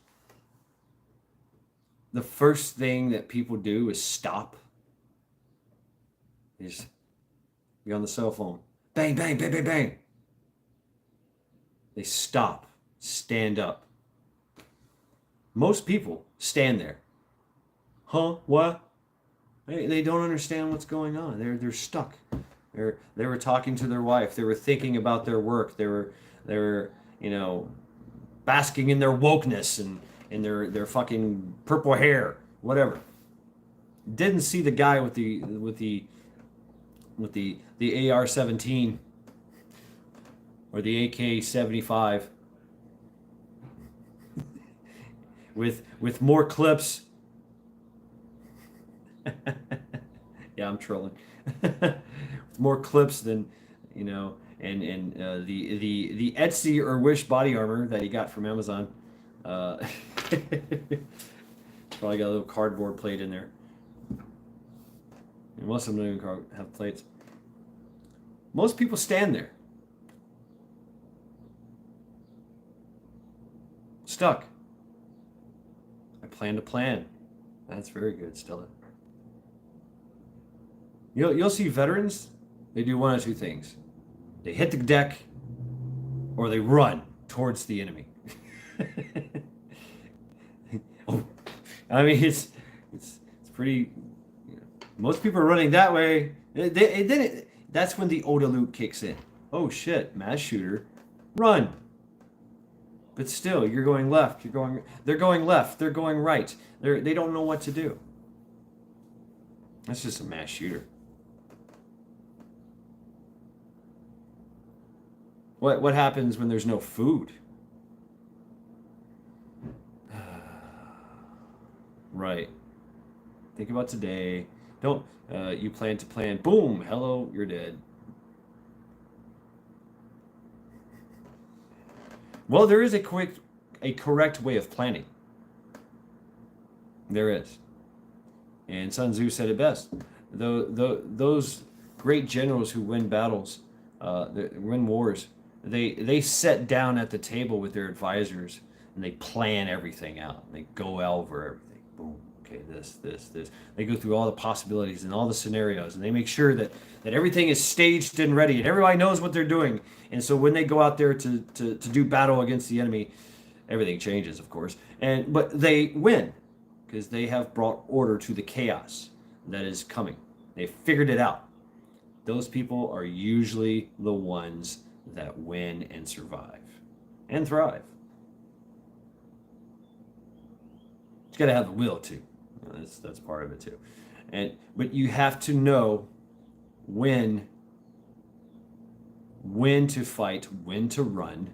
the first thing that people do is stop? They just be on the cell phone. Bang, bang, bang, bang, bang. They stop, stand up. Most people stand there. Huh? What? They don't understand what's going on. They're stuck. They were talking to their wife. They were thinking about their work. They were basking in their wokeness and in their fucking purple hair, whatever. Didn't see the guy with the AR-17 or the AK-75 with more clips. Yeah, I'm trolling. More clips than and the Etsy or Wish body armor that he got from Amazon. Probably got a little cardboard plate in there. And most of them don't even have plates. Most people stand there, stuck. I plan to plan. That's very good, Stella. You'll see veterans. They do one of two things: they hit the deck, or they run towards the enemy. Oh, I mean it's pretty. Most people are running that way. That's when the OODA loop kicks in. Oh shit, mass shooter, run. But still, you're going left. They're going left. They're going right. They don't know what to do. That's just a mass shooter. What happens when there's no food? Right. Think about today. Don't you plan to plan? Boom! Hello, you're dead. Well, there is a correct way of planning. There is, and Sun Tzu said it best. Those great generals who win battles, win wars, they sit down at the table with their advisors and they plan everything out. They go over everything. Boom. Okay, this. They go through all the possibilities and all the scenarios, and they make sure that everything is staged and ready, and everybody knows what they're doing. And so when they go out there to do battle against the enemy, everything changes, of course. But they win because they have brought order to the chaos that is coming. They figured it out. Those people are usually the ones that win and survive and thrive. You got to have the will too. That's part of it too. But you have to know when to fight, when to run,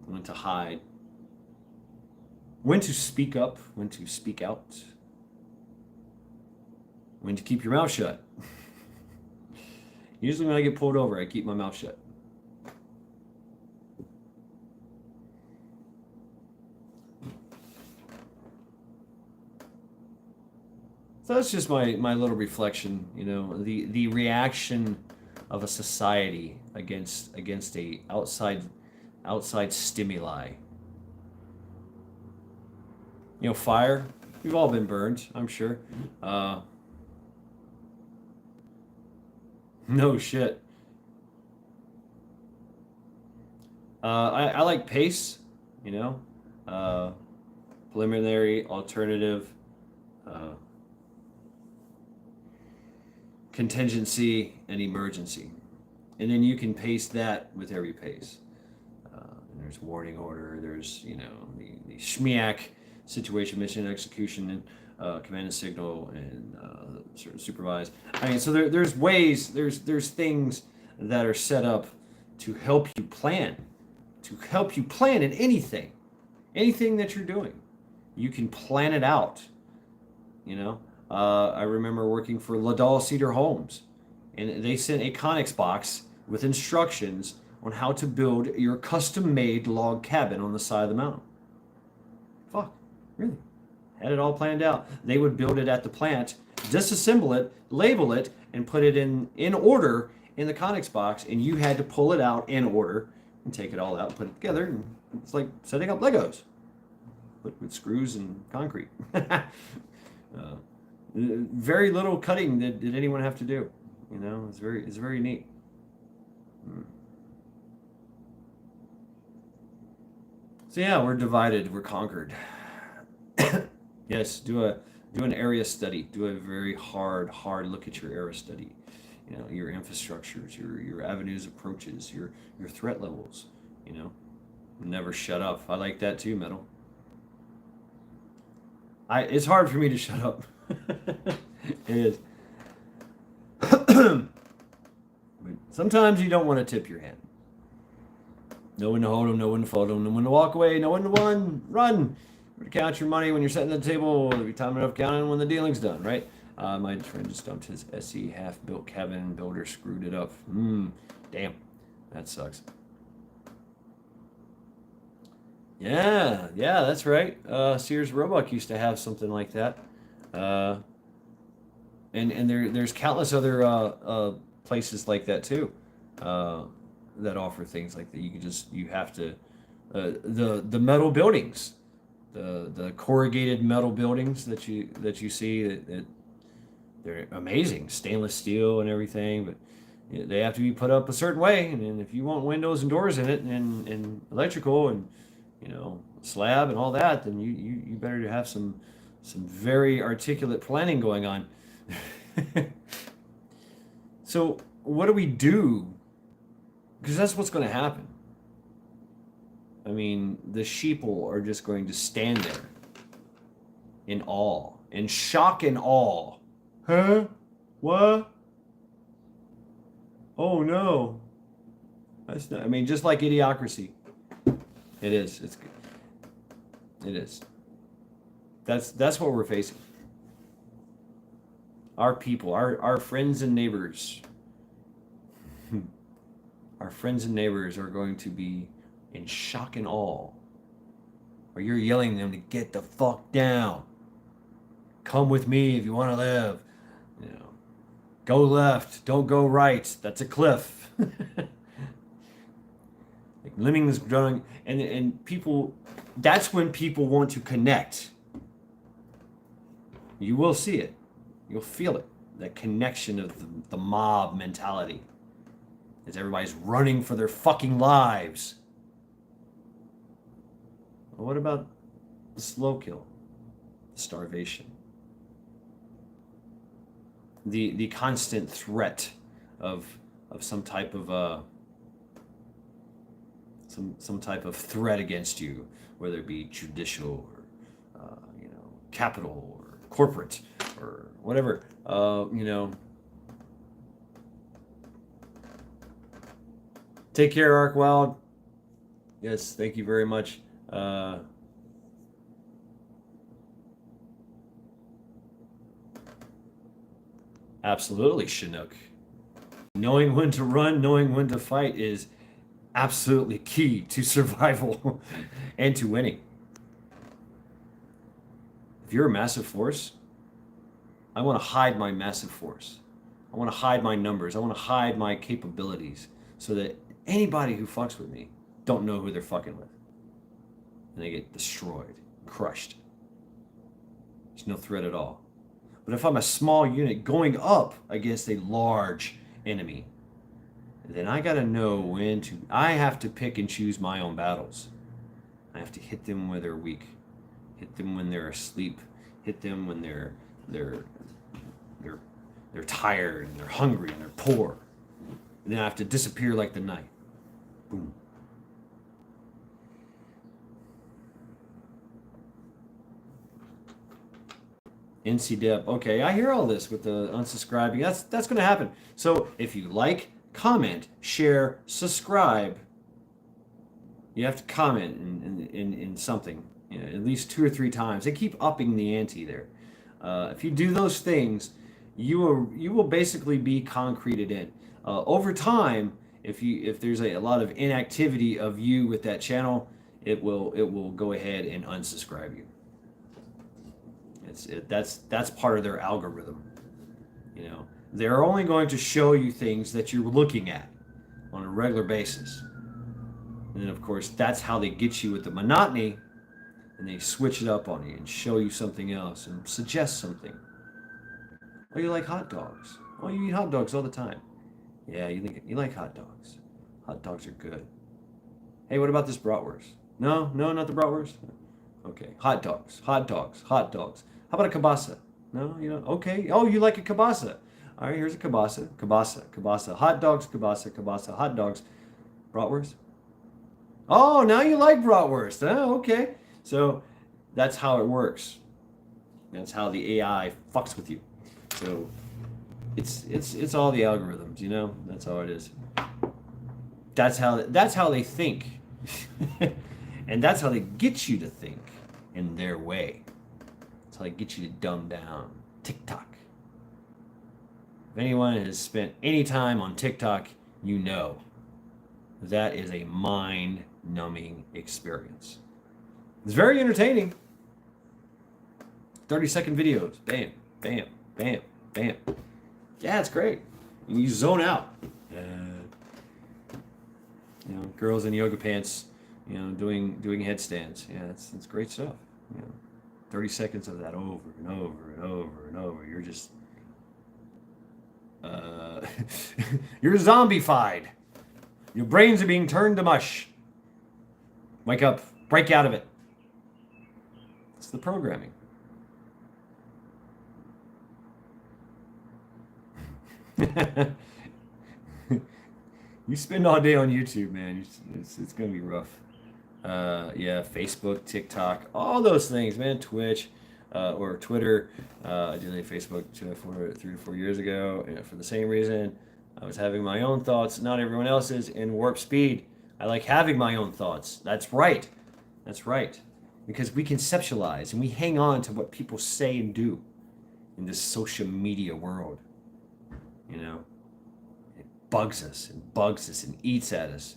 when to hide, when to speak up, when to speak out, when to keep your mouth shut. Usually when I get pulled over, I keep my mouth shut. So that's just my little reflection, the reaction of a society against a outside stimuli. Fire. We've all been burned, I'm sure. No shit. I like pace, you know, uh, preliminary, alternative, uh, contingency, and emergency. And then you can pace that with every pace. And there's warning order, there's, the SHMIAC, situation, mission, execution, and command and signal, and sort of supervise. I mean, so there's ways, there's things that are set up to help you plan, in anything that you're doing. You can plan it out. I remember working for Ladal Cedar Homes, and they sent a Conex box with instructions on how to build your custom-made log cabin on the side of the mountain. Fuck, really? Had it all planned out. They would build it at the plant, disassemble it, label it, and put it in order in the Conex box, and you had to pull it out in order and take it all out, put it together, and it's like setting up Legos, but with screws and concrete. Very little cutting did anyone have to do. It's very neat. So yeah, we're divided, we're conquered. Yes, do an area study. Do a very hard look at your area study. Your infrastructures, your avenues, approaches, your threat levels. Never shut up. I like that too, Metal. It's hard for me to shut up. It is. But sometimes you don't want to tip your hand. Know when to hold them, know when to fold them, know when to walk away, know when to run. To count your money when you're sitting at the table, every time enough counting when the dealing's done, right? My friend just dumped his SE half-built cabin. Builder screwed it up. Damn, that sucks. Yeah, that's right. Sears Roebuck used to have something like that. And there's countless other places like that too, that offer things like that. You have to the metal buildings, the corrugated metal buildings that you see that they're amazing, stainless steel and everything, but they have to be put up a certain way, and if you want windows and doors in it and electrical and slab and all that, then you better have some very articulate planning going on. So what do we do? Because that's what's going to happen. I mean, the sheeple are just going to stand there in awe, in shock and awe. Huh? What? Oh no. That's not, I mean, just like Idiocracy. It is. It is. That's what we're facing. Our people, our friends and neighbors. Our friends and neighbors are going to be in shock and awe. Or you're yelling at them to get the fuck down. Come with me if you want to live. Go left, don't go right. That's a cliff. Like lemmings growing, and people. That's when people want to connect. You will see it. You'll feel it. That connection of the mob mentality. As everybody's running for their fucking lives. Well, what about the slow kill? The starvation. The constant threat of some type of some type of threat against you, whether it be judicial or capital or corporate or whatever. Take care, Arkwild. Yes, thank you very much. Absolutely, Chinook. Knowing when to run, knowing when to fight is absolutely key to survival and to winning. If you're a massive force, I want to hide my massive force. I want to hide my numbers. I want to hide my capabilities so that anybody who fucks with me don't know who they're fucking with. And they get destroyed, crushed. there's no threat at all. But if I'm a small unit going up against a large enemy, then I gotta know when to. I have to pick and choose my own battles. I have to hit them when they're weak, hit them when they're asleep, hit them when they're they're tired and they're hungry and they're poor. And then I have to disappear like the night. Boom. NCDep. Okay, I hear all this with the unsubscribing. That's going to happen. So if you like, comment, share, subscribe, you have to comment in something, you know, at least 2 or 3 times. They keep upping the ante there. If you do those things, you will basically be concreted in. Over time, if there's a lot of inactivity of you with that channel, it will go ahead and unsubscribe you. That's part of their algorithm. You know, they're only going to show you things that you're looking at on a regular basis. And then of course that's how they get you with the monotony, and they switch it up on you and show you something else and suggest something. Oh, you like hot dogs? Oh, you eat hot dogs all the time. Yeah, you like hot dogs. Hot dogs are good. Hey, what about this bratwurst? No, not the bratwurst. Okay, hot dogs. How about a kielbasa? No, you don't. Okay. Oh, you like a kielbasa? All right, here's a kielbasa. Hot dogs, kielbasa. Hot dogs, bratwurst. Oh, now you like bratwurst. Oh, okay. So that's how it works. That's how the AI fucks with you. So it's all the algorithms, you know. That's how it is. That's how they think, and that's how they get you to think in their way. That's how they get you to dumb down. TikTok. If anyone has spent any time on TikTok, you know that is a mind-numbing experience. It's very entertaining. 30-second videos. Bam, bam, bam, bam. Yeah, it's great. You zone out. You know, girls in yoga pants, you know, doing headstands. Yeah, it's great stuff. You know, 30 seconds of that over and over and over and over. You're just you're zombified. Your brains are being turned to mush. Wake up, break out of it. It's the programming. You spend all day on YouTube, man. It's gonna be rough. Yeah, Facebook, TikTok, all those things, man. Twitch, or Twitter. I did Facebook 3 to 4 years ago, for the same reason. I was having my own thoughts, not everyone else's, in warp speed. I like having my own thoughts. That's right. Because we conceptualize and we hang on to what people say and do in this social media world. You know, it bugs us and eats at us.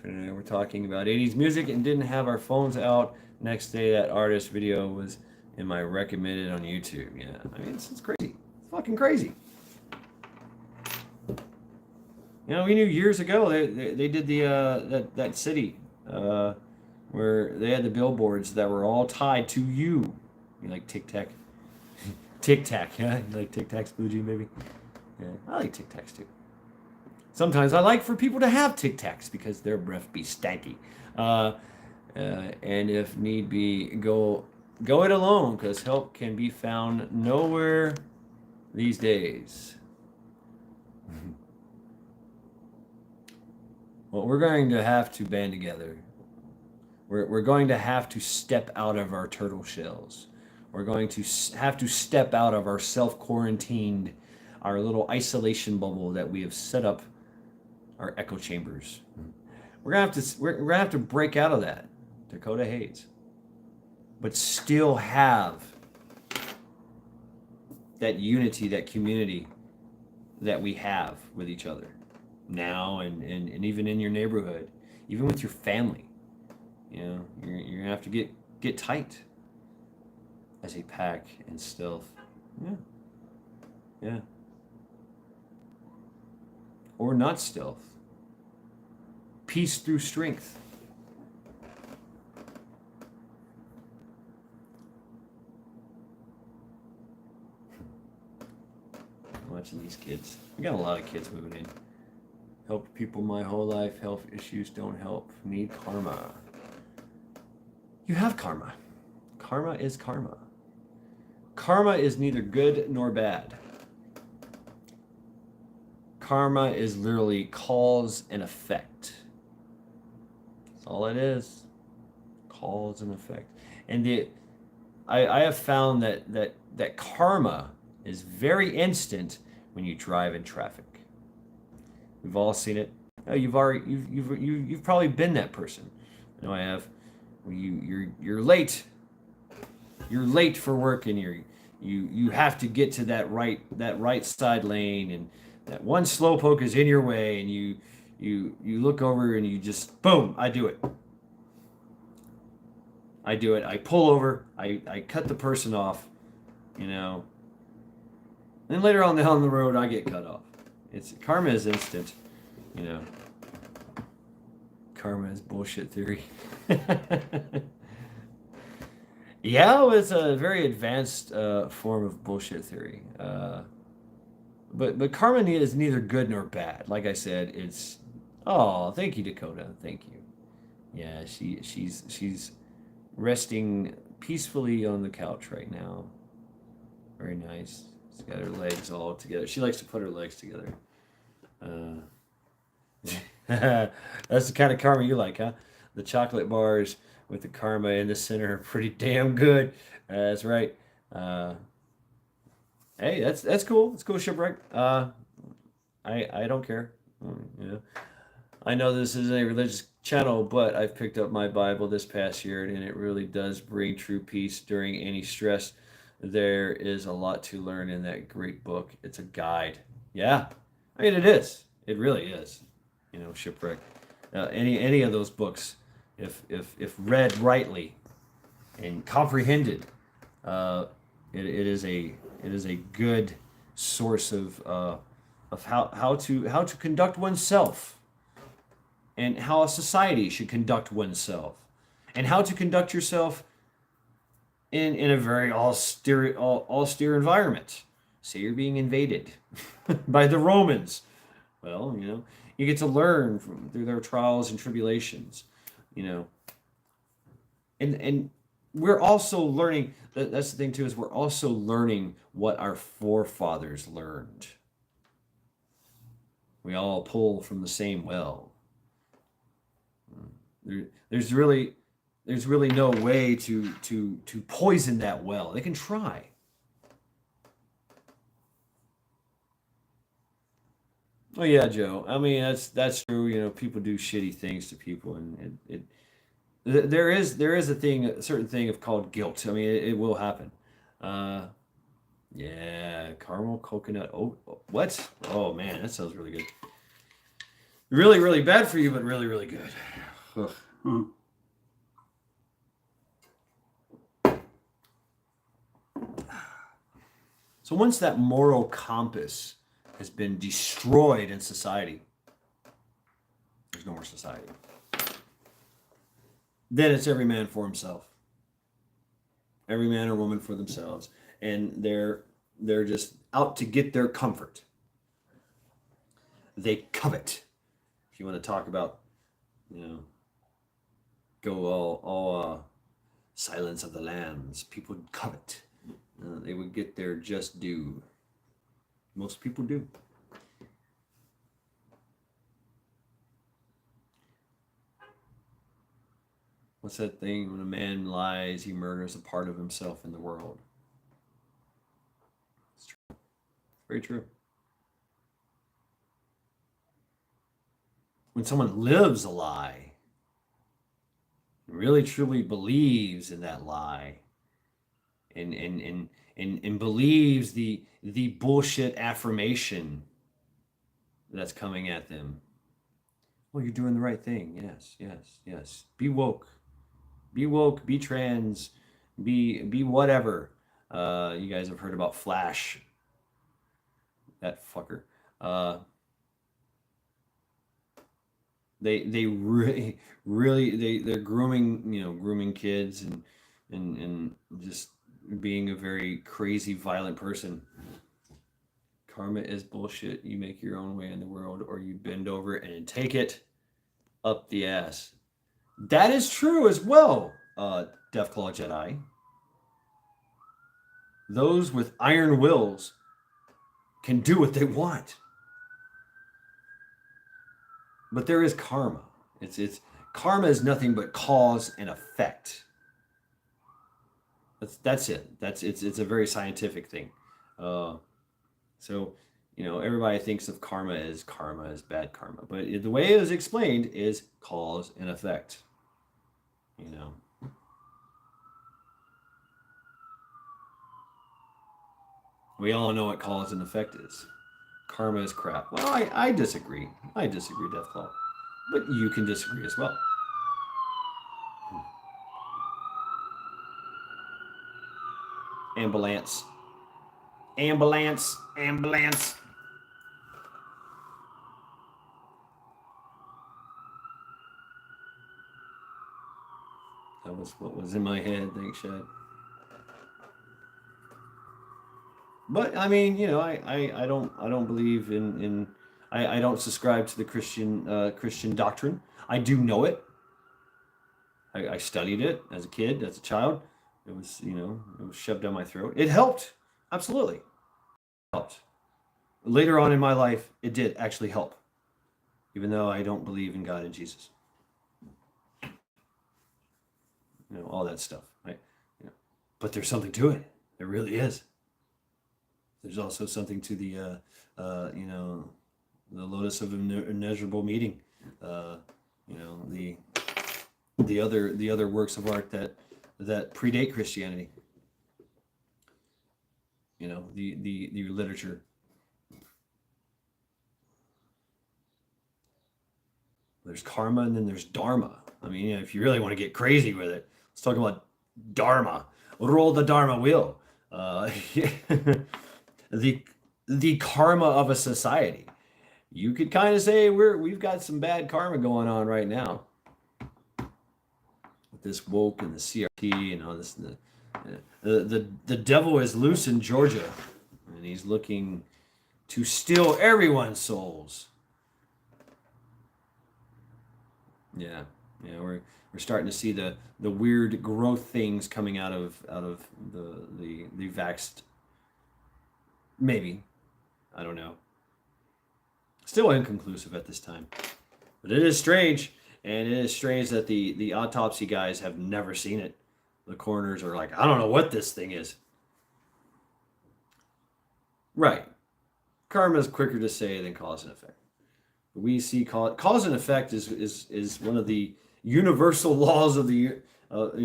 We're talking about 80s music and didn't have our phones out. Next day, that artist video was in my recommended on YouTube. Yeah, I mean, it's crazy. It's fucking crazy. You know, we knew years ago they did the that city where they had the billboards that were all tied to you. You like Tic Tac? Tic Tac, yeah? You like Tic Tacs, Blue Jean, baby? Yeah, I like Tic Tacs too. Sometimes I like for people to have Tic Tacs because their breath be stanky. And if need be, go it alone because help can be found nowhere these days. Well, we're going to have to band together. We're going to have to step out of our turtle shells. We're going to have to step out of our self-quarantined, our little isolation bubble that we have set up, our echo chambers. We're gonna have to break out of that, Dakota Hayes, but still have that unity, that community that we have with each other now and even in your neighborhood, even with your family. You know, you're gonna have to get tight as a pack and stealth. Yeah. Or not stealth. Peace through strength. watching these kids. We got a lot of kids moving in. Helped people my whole life. Health issues don't help. Need karma. You have karma. Karma is karma. Karma is neither good nor bad. Karma is literally cause and effect. That's all it is. Cause and effect. And I have found that karma is very instant when you drive in traffic. We've all seen it. Oh, you've probably been that person. I know I have. You're late. You're late for work, and you have to get to that right side lane, and that one slowpoke is in your way, and you look over and you just boom. I do it. I pull over. I cut the person off. You know. Then later on down the road, I get cut off. Karma is instant. You know. Karma is bullshit theory. Yeah, it's a very advanced form of bullshit theory. But karma is neither good nor bad. Like I said, it's. Oh, thank you, Dakota. Thank you. Yeah, she's resting peacefully on the couch right now. Very nice. She's got her legs all together. She likes to put her legs together. That's the kind of karma you like, huh? The chocolate bars with the karma in the center are pretty damn good. That's right. Hey, that's cool. It's cool, Shipwreck. I don't care. You know, I know this isn't a religious channel, but I've picked up my Bible this past year, and it really does bring true peace during any stress. There is a lot to learn in that great book. It's a guide. Yeah, I mean it is. It really is. You know, Shipwreck. Any of those books, if read rightly and comprehended, it is a good source of how to conduct oneself, and how a society should conduct oneself, and how to conduct yourself in a very austere environment. Say you're being invaded by the Romans. Well, you know, you get to learn through their trials and tribulations, you know. And we're also learning, that's the thing too, is we're also learning what our forefathers learned. We all pull from the same well. There's really no way to poison that well. They can try. Oh yeah, Joe. I mean that's true. You know, people do shitty things to people, and there is a certain thing of called guilt. I mean, it will happen. Uh, yeah, caramel coconut. Oh, what? Oh man, that sounds really good. Really, really bad for you, but really, really good. Ugh. So once that moral compass has been destroyed in society, there's no more society. Then it's every man for himself. Every man or woman for themselves, and they're just out to get their comfort. They covet. If you want to talk about, you know, go all Silence of the Lambs, people covet. They would get their just due. Most people do. What's that thing? When a man lies, he murders a part of himself in the world. It's true. It's very true. When someone lives a lie, really truly believes in that lie, and believes the bullshit affirmation that's coming at them. Well, you're doing the right thing. Yes, yes, yes. Be woke. Be woke. Be trans. Be whatever. You guys have heard about Flash. That fucker. They really they're grooming kids and just being a very crazy violent person, Karma is bullshit. You make your own way in the world, or you bend over and take it up the ass. That is true as well, Deathclaw Jedi. Those with iron wills can do what they want. But there is karma. It's karma is nothing but cause and effect. That's it. It's a very scientific thing. So, everybody thinks of karma as bad karma, but the way it is explained is cause and effect. We all know what cause and effect is. Karma is crap. Well, I disagree. I disagree, Deathclaw. But you can disagree as well. Ambulance. Ambulance. Ambulance. That was what was in my head. Thanks, Shad. But I mean, I don't believe in I don't subscribe to the Christian doctrine. I do know it. I studied it as a kid, as a child. It was, it was shoved down my throat. It helped. Absolutely. It helped. Later on in my life, it did actually help. Even though I don't believe in God and Jesus. All that stuff, right? But there's something to it. There really is. There's also something to the lotus of immeasurable meaning. The other works of art that predate Christianity. The literature. There's karma and then there's dharma. I mean, if you really want to get crazy with it, let's talk about dharma. Roll the dharma wheel. The karma of a society. You could kind of say we've got some bad karma going on right now. With this woke and the CRT and all this. The devil is loose in Georgia, and he's looking to steal everyone's souls. Yeah, we're starting to see the weird growth things coming out of the vaxxed. Maybe, I don't know. Still inconclusive at this time, but it is strange, and it is strange that the autopsy guys have never seen it. The coroners are like, I don't know what this thing is. Right, karma is quicker to say than cause and effect. We see cause and effect is one of the universal laws of the a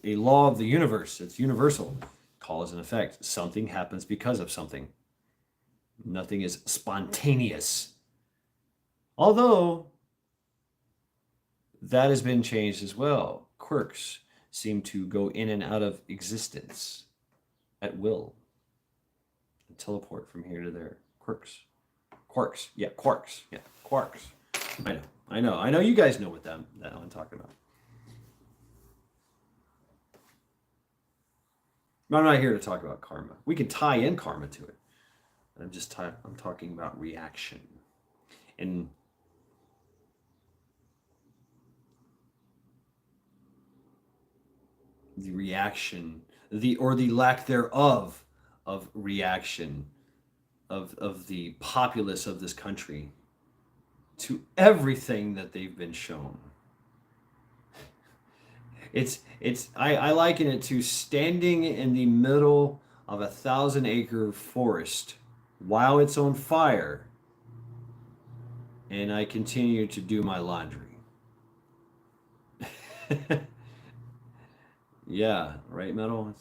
law of the universe. It's universal. Cause and effect. Something happens because of something. Nothing is spontaneous. Although that has been changed as well. Quirks seem to go in and out of existence at will. And teleport from here to there. Quirks. Yeah, quarks. I know. You guys know what that I'm talking about. I'm not here to talk about karma. We can tie in karma to it. I'm talking about reaction. And the reaction, the lack thereof of reaction of the populace of this country to everything that they've been shown. I liken it to standing in the middle of a 1,000-acre forest while it's on fire, and I continue to do my laundry. Yeah, right, Metal.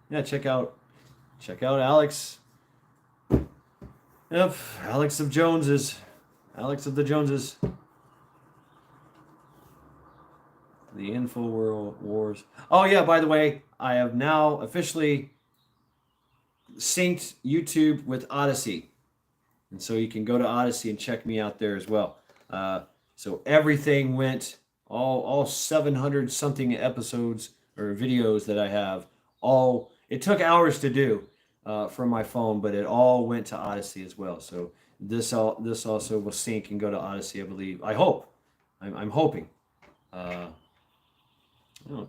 Yeah, check out Alex. Yep, Alex of the Joneses. The Info Wars. Oh yeah, by the way, I have now officially synced YouTube with Odyssey. And so you can go to Odyssey and check me out there as well. So everything went, all 700 something episodes or videos that I have, it took hours to do. from my phone, but it all went to Odyssey as well. So this also will sync and go to Odyssey, I believe. I hope. I'm hoping.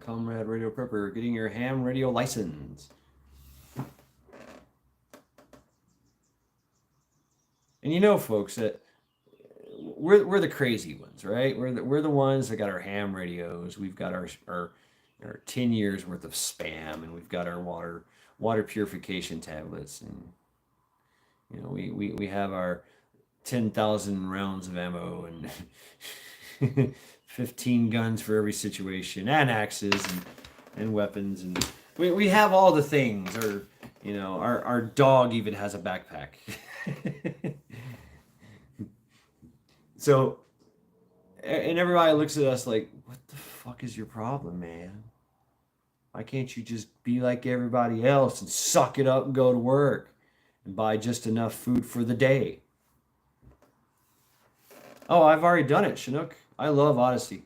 Comrade Radio Prepper, getting your ham radio license. And you know, folks, that we're the crazy ones, right? We're the ones that got our ham radios. We've got our 10 years worth of spam, and we've got our water purification tablets, and we have our 10,000 rounds of ammo and 15 guns for every situation, and axes and weapons, and we have all the things. Or our dog even has a backpack. So, and everybody looks at us like, what the fuck is your problem, man? Why can't you just be like everybody else and suck it up and go to work and buy just enough food for the day? Oh, I've already done it, Chinook. I love Odyssey.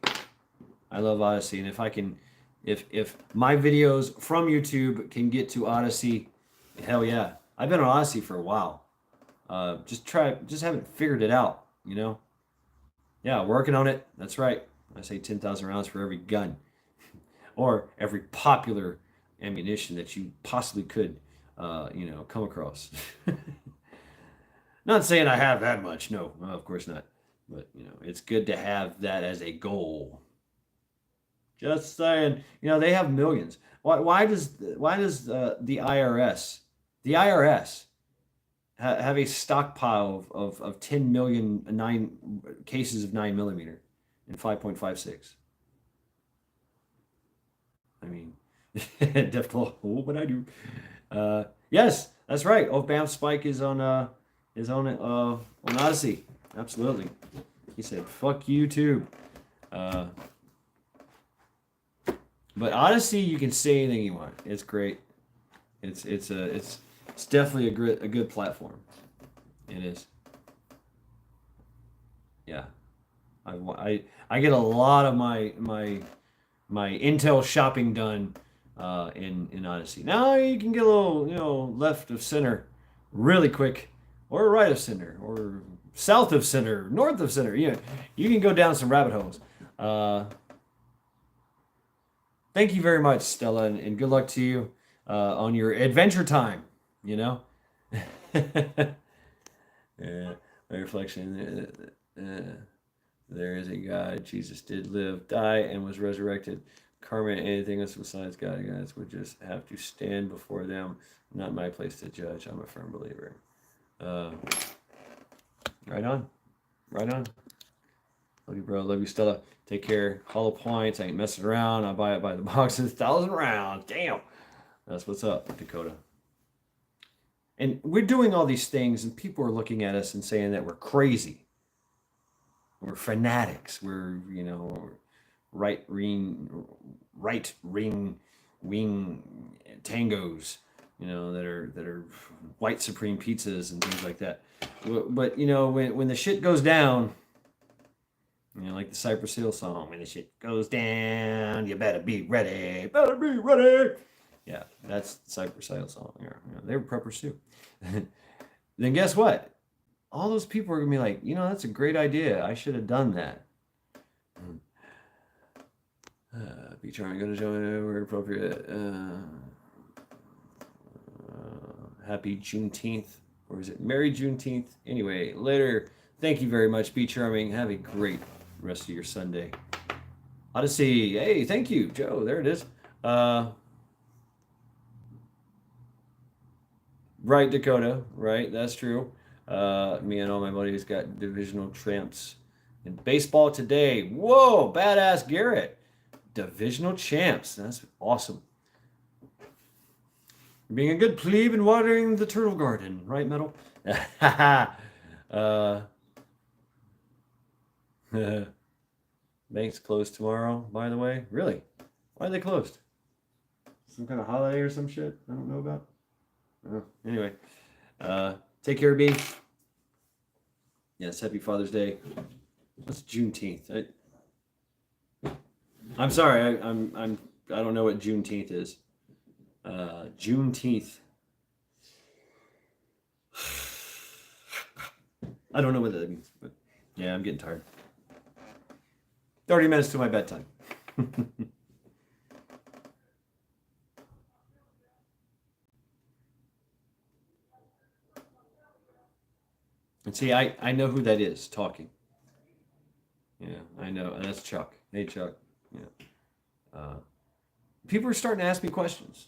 And if my videos from YouTube can get to Odyssey, hell yeah. I've been on Odyssey for a while. Just haven't figured it out, Yeah, working on it. That's right. I say 10,000 rounds for every gun or every popular ammunition that you possibly could, come across. Not saying I have that much. No, of course not. But, it's good to have that as a goal. Just saying. They have millions. Why does the IRS have a stockpile of 10 million 9 cases of 9mm and 5.56? I mean, difficult. What would I do? Yes, that's right. Oh, Bam Spike is on Odyssey. Absolutely. He said, "Fuck YouTube." But Odyssey, you can say anything you want. It's great. It's definitely a good platform. It is. Yeah. I get a lot of my Intel shopping done in Odyssey. Now you can get a little, left of center really quick, or right of center, or south of center, north of center. You can go down some rabbit holes. Thank you very much, Stella, and good luck to you on your adventure time. Yeah, my reflection. There is a God. Jesus did live, die, and was resurrected. Karma and anything else besides God and gods would just have to stand before them. Not my place to judge. I'm a firm believer. Right on. Love you, bro. Love you, Stella. Take care. Hollow Points. I ain't messing around. I buy it by the boxes. 1,000 rounds. Damn. That's what's up, Dakota. And we're doing all these things, and people are looking at us and saying that we're crazy. We're fanatics. We're, right wing tangos, that are white supreme pizzas and things like that. But when the shit goes down, like the Cypress Hill song, when the shit goes down, you better be ready. Better be ready. Yeah, that's the Cypress Hill song. They were preppers too. Then guess what? All those people are gonna be like, that's a great idea. I should have done that. Be charming, gonna join where appropriate. Happy Juneteenth, or is it Merry Juneteenth? Anyway, later. Thank you very much. Be charming. Have a great rest of your Sunday. Odyssey. Hey, thank you, Joe. There it is. Right, Dakota. Right, that's true. Me and all my buddies got divisional champs in baseball today. Whoa, badass Garrett. Divisional champs. That's awesome. Being a good plebe and watering the turtle garden. Right, Metal? Banks closed tomorrow, by the way. Really? Why are they closed? Some kind of holiday or some shit I don't know about? Anyway, take care, B. Yes, happy Father's Day. What's Juneteenth? I'm sorry, I don't know what Juneteenth is. Juneteenth. I don't know what that means, but yeah, I'm getting tired. 30 minutes to my bedtime. And see, I know who that is talking. Yeah, I know. And that's Chuck. Hey, Chuck. Yeah. Uh, People are starting to ask me questions.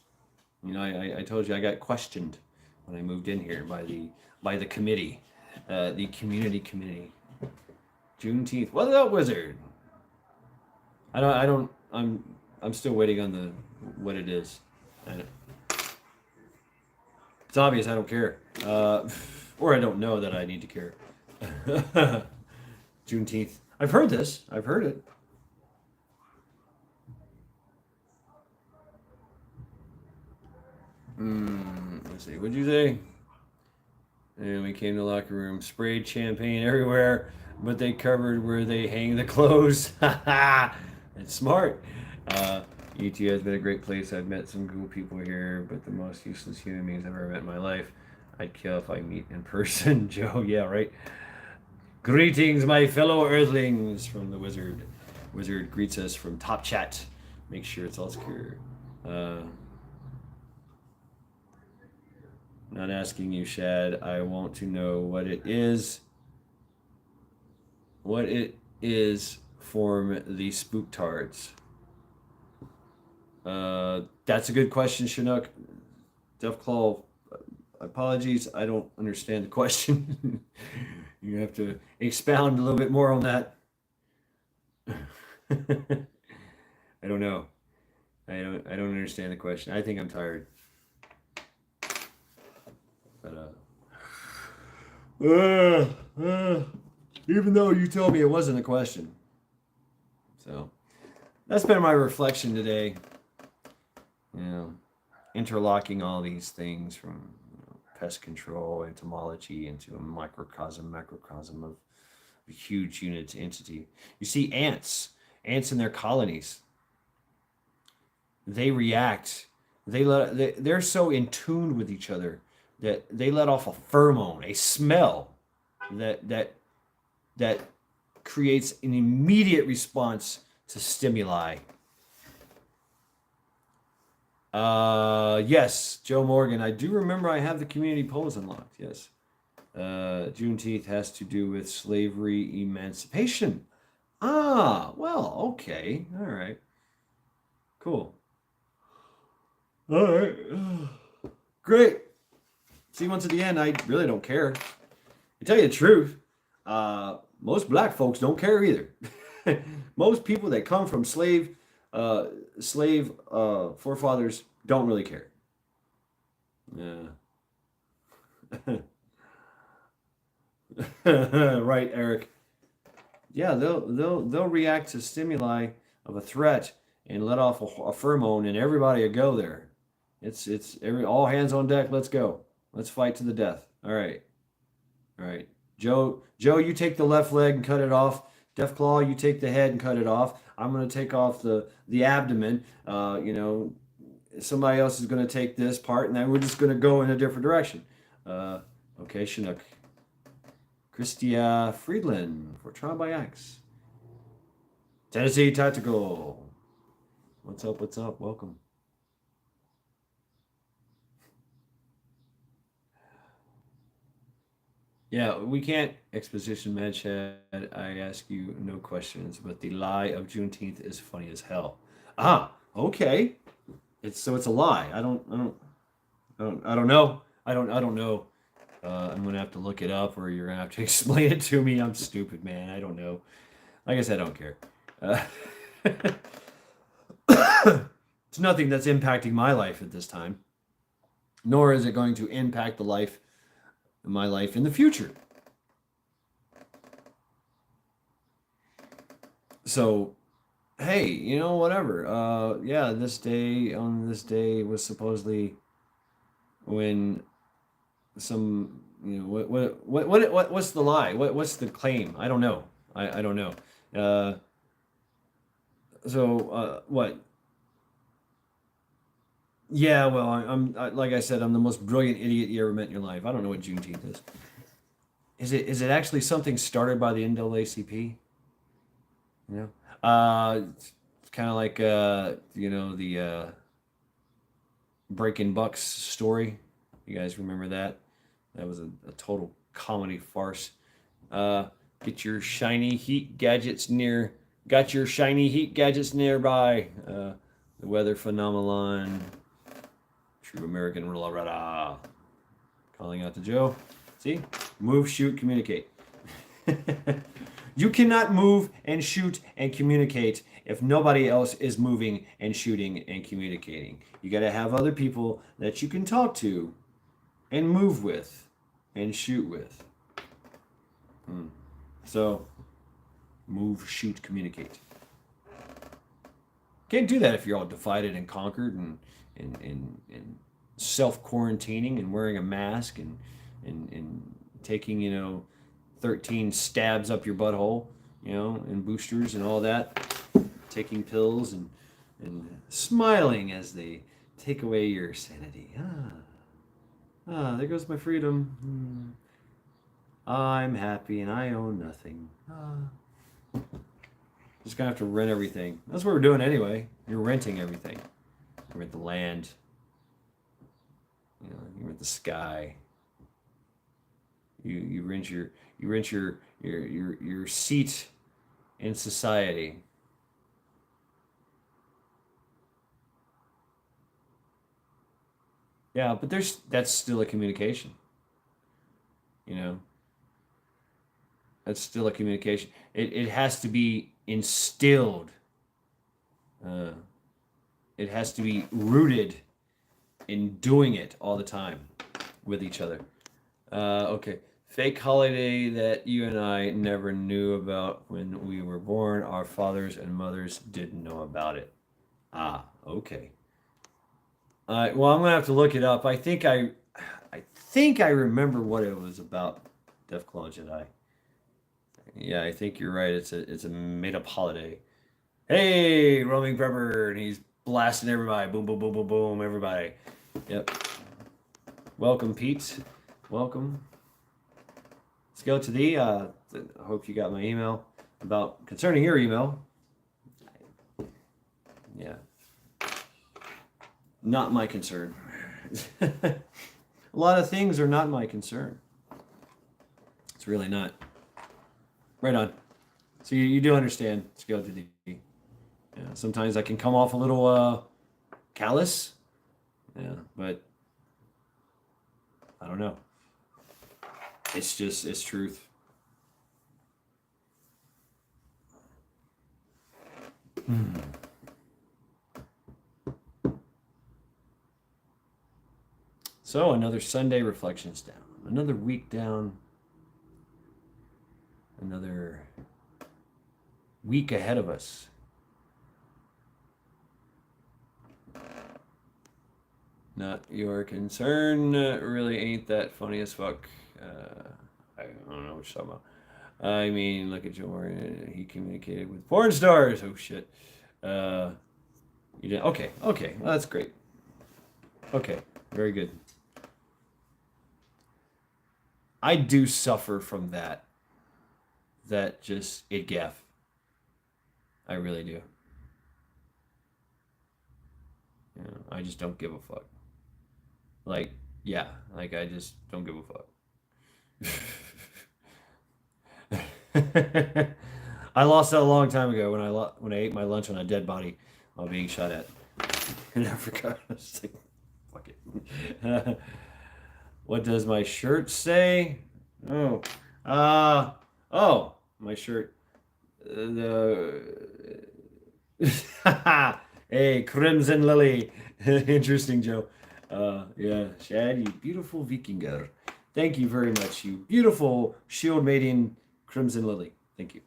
You know, I told you I got questioned when I moved in here by the committee, the community committee. Juneteenth. What's up, Wizard? I'm still waiting on the what it is. I, it's obvious I don't care, or I don't know that I need to care. Juneteenth. I've heard this. I've heard it. Let's see. What'd you say? And we came to the locker room, sprayed champagne everywhere, but they covered where they hang the clothes. It's smart. ET has been a great place. I've met some cool people here, but the most useless human beings I've ever met in my life. I'd kill if I meet in person. Joe, yeah, right. Greetings, my fellow Earthlings, from the Wizard. Wizard greets us from Top Chat. Make sure it's all secure. Not asking you, Shad. I want to know what it is. What it is from the Spooktards. That's a good question, Chinook. Deathclaw, apologies. I don't understand the question. You have to expound a little bit more on that. I don't know. I don't understand the question. I think I'm tired. But even though you told me it wasn't a question. So that's been my reflection today. You know, interlocking all these things from pest control, entomology into a macrocosm of a huge unit entity. You see ants in their colonies. They react. They're so in tune with each other that they let off a pheromone, a smell that creates an immediate response to stimuli. Yes, Joe Morgan. I do remember I have the community polls unlocked. Yes. Juneteenth has to do with slavery emancipation. Ah, well, okay. All right. Cool. All right. Great. See, once at the end, I really don't care. To tell you the truth, most black folks don't care either. Most people that come from slave forefathers don't really care. Yeah. Right, Eric. Yeah, they'll react to stimuli of a threat and let off a pheromone, and everybody will go there. It's all hands on deck. Let's go. Let's fight to the death. All right. All right. Joe, you take the left leg and cut it off. Deathclaw, you take the head and cut it off. I'm gonna take off the abdomen. Somebody else is gonna take this part, and then we're just gonna go in a different direction. Okay, Chinook. Christia Friedland for Trial by Axe. Tennessee Tactical. What's up? What's up? Welcome. Yeah, we can't exposition match head. I ask you no questions, but the lie of Juneteenth is funny as hell. Ah, okay. It's a lie. I don't know. I don't know. I'm gonna have to look it up, or you're gonna have to explain it to me. I'm stupid, man. I don't know. Like I said, I don't care. It's nothing that's impacting my life at this time, nor is it going to impact my life in the future. So, hey, whatever. Yeah, on this day was supposedly when some, what's the lie? What's the claim? I don't know. I don't know. What? Yeah, well, like I said, I'm the most brilliant idiot you ever met in your life. I don't know what Juneteenth is. is it actually something started by the NAACP? You know, it's kind of like the Breaking Bucks story. You guys remember that? That was a total comedy farce. Uh, get your shiny heat gadgets near. Got your shiny heat gadgets nearby. The weather phenomenon. True American rah. Calling out to Joe. See? Move, shoot, communicate. You cannot move and shoot and communicate if nobody else is moving and shooting and communicating. You got to have other people that you can talk to and move with and shoot with. So, move, shoot, communicate. Can't do that if you're all divided and conquered and self-quarantining and wearing a mask and taking 13 stabs up your butthole, and boosters and all that, taking pills and smiling as they take away your sanity. There goes my freedom. I'm happy and I own nothing. Just gonna have to rent everything. That's what we're doing anyway. You're renting everything. You rent the land. You rent the sky. You rent your seat in society. Yeah, but that's still a communication. You know, that's still a communication. It has to be instilled. Uh, it has to be rooted in doing it all the time with each other. Okay. Fake holiday that you and I never knew about when we were born. Our fathers and mothers didn't know about it. Okay. Well, I'm gonna have to look it up. I think I remember what it was about. Death Claw Jedi. Yeah, I think you're right. It's a made up holiday. Hey, roaming prepper, and he's blasting everybody. Boom, boom, boom, boom, boom, everybody. Yep. Welcome, Pete. Welcome. Let's go to the. I hope you got my email about concerning your email. Yeah. Not my concern. A lot of things are not my concern. It's really not. Right on. So you do understand. Let's go to the. Yeah, sometimes I can come off a little callous. Yeah, but I don't know. It's truth. So another Sunday reflections down. Another week down. Another week ahead of us. Not your concern. Really ain't that funny as fuck. I don't know what you're talking about. I mean, look at Joe Morgan. He communicated with porn stars. Oh shit. You did. Okay. Well, that's great. Okay. Very good. I do suffer from that. That just it gaff. I really do. I just don't give a fuck. Like, yeah, like I just don't give a fuck. I lost that a long time ago when I ate my lunch on a dead body while being shot at in Africa. I was like, fuck it. What does my shirt say? Oh, my shirt. The hey, Crimson Lily. Interesting, Joe. Yeah, Shad, you beautiful Vikinger. Thank you very much, you beautiful shield mating Crimson Lily. Thank you.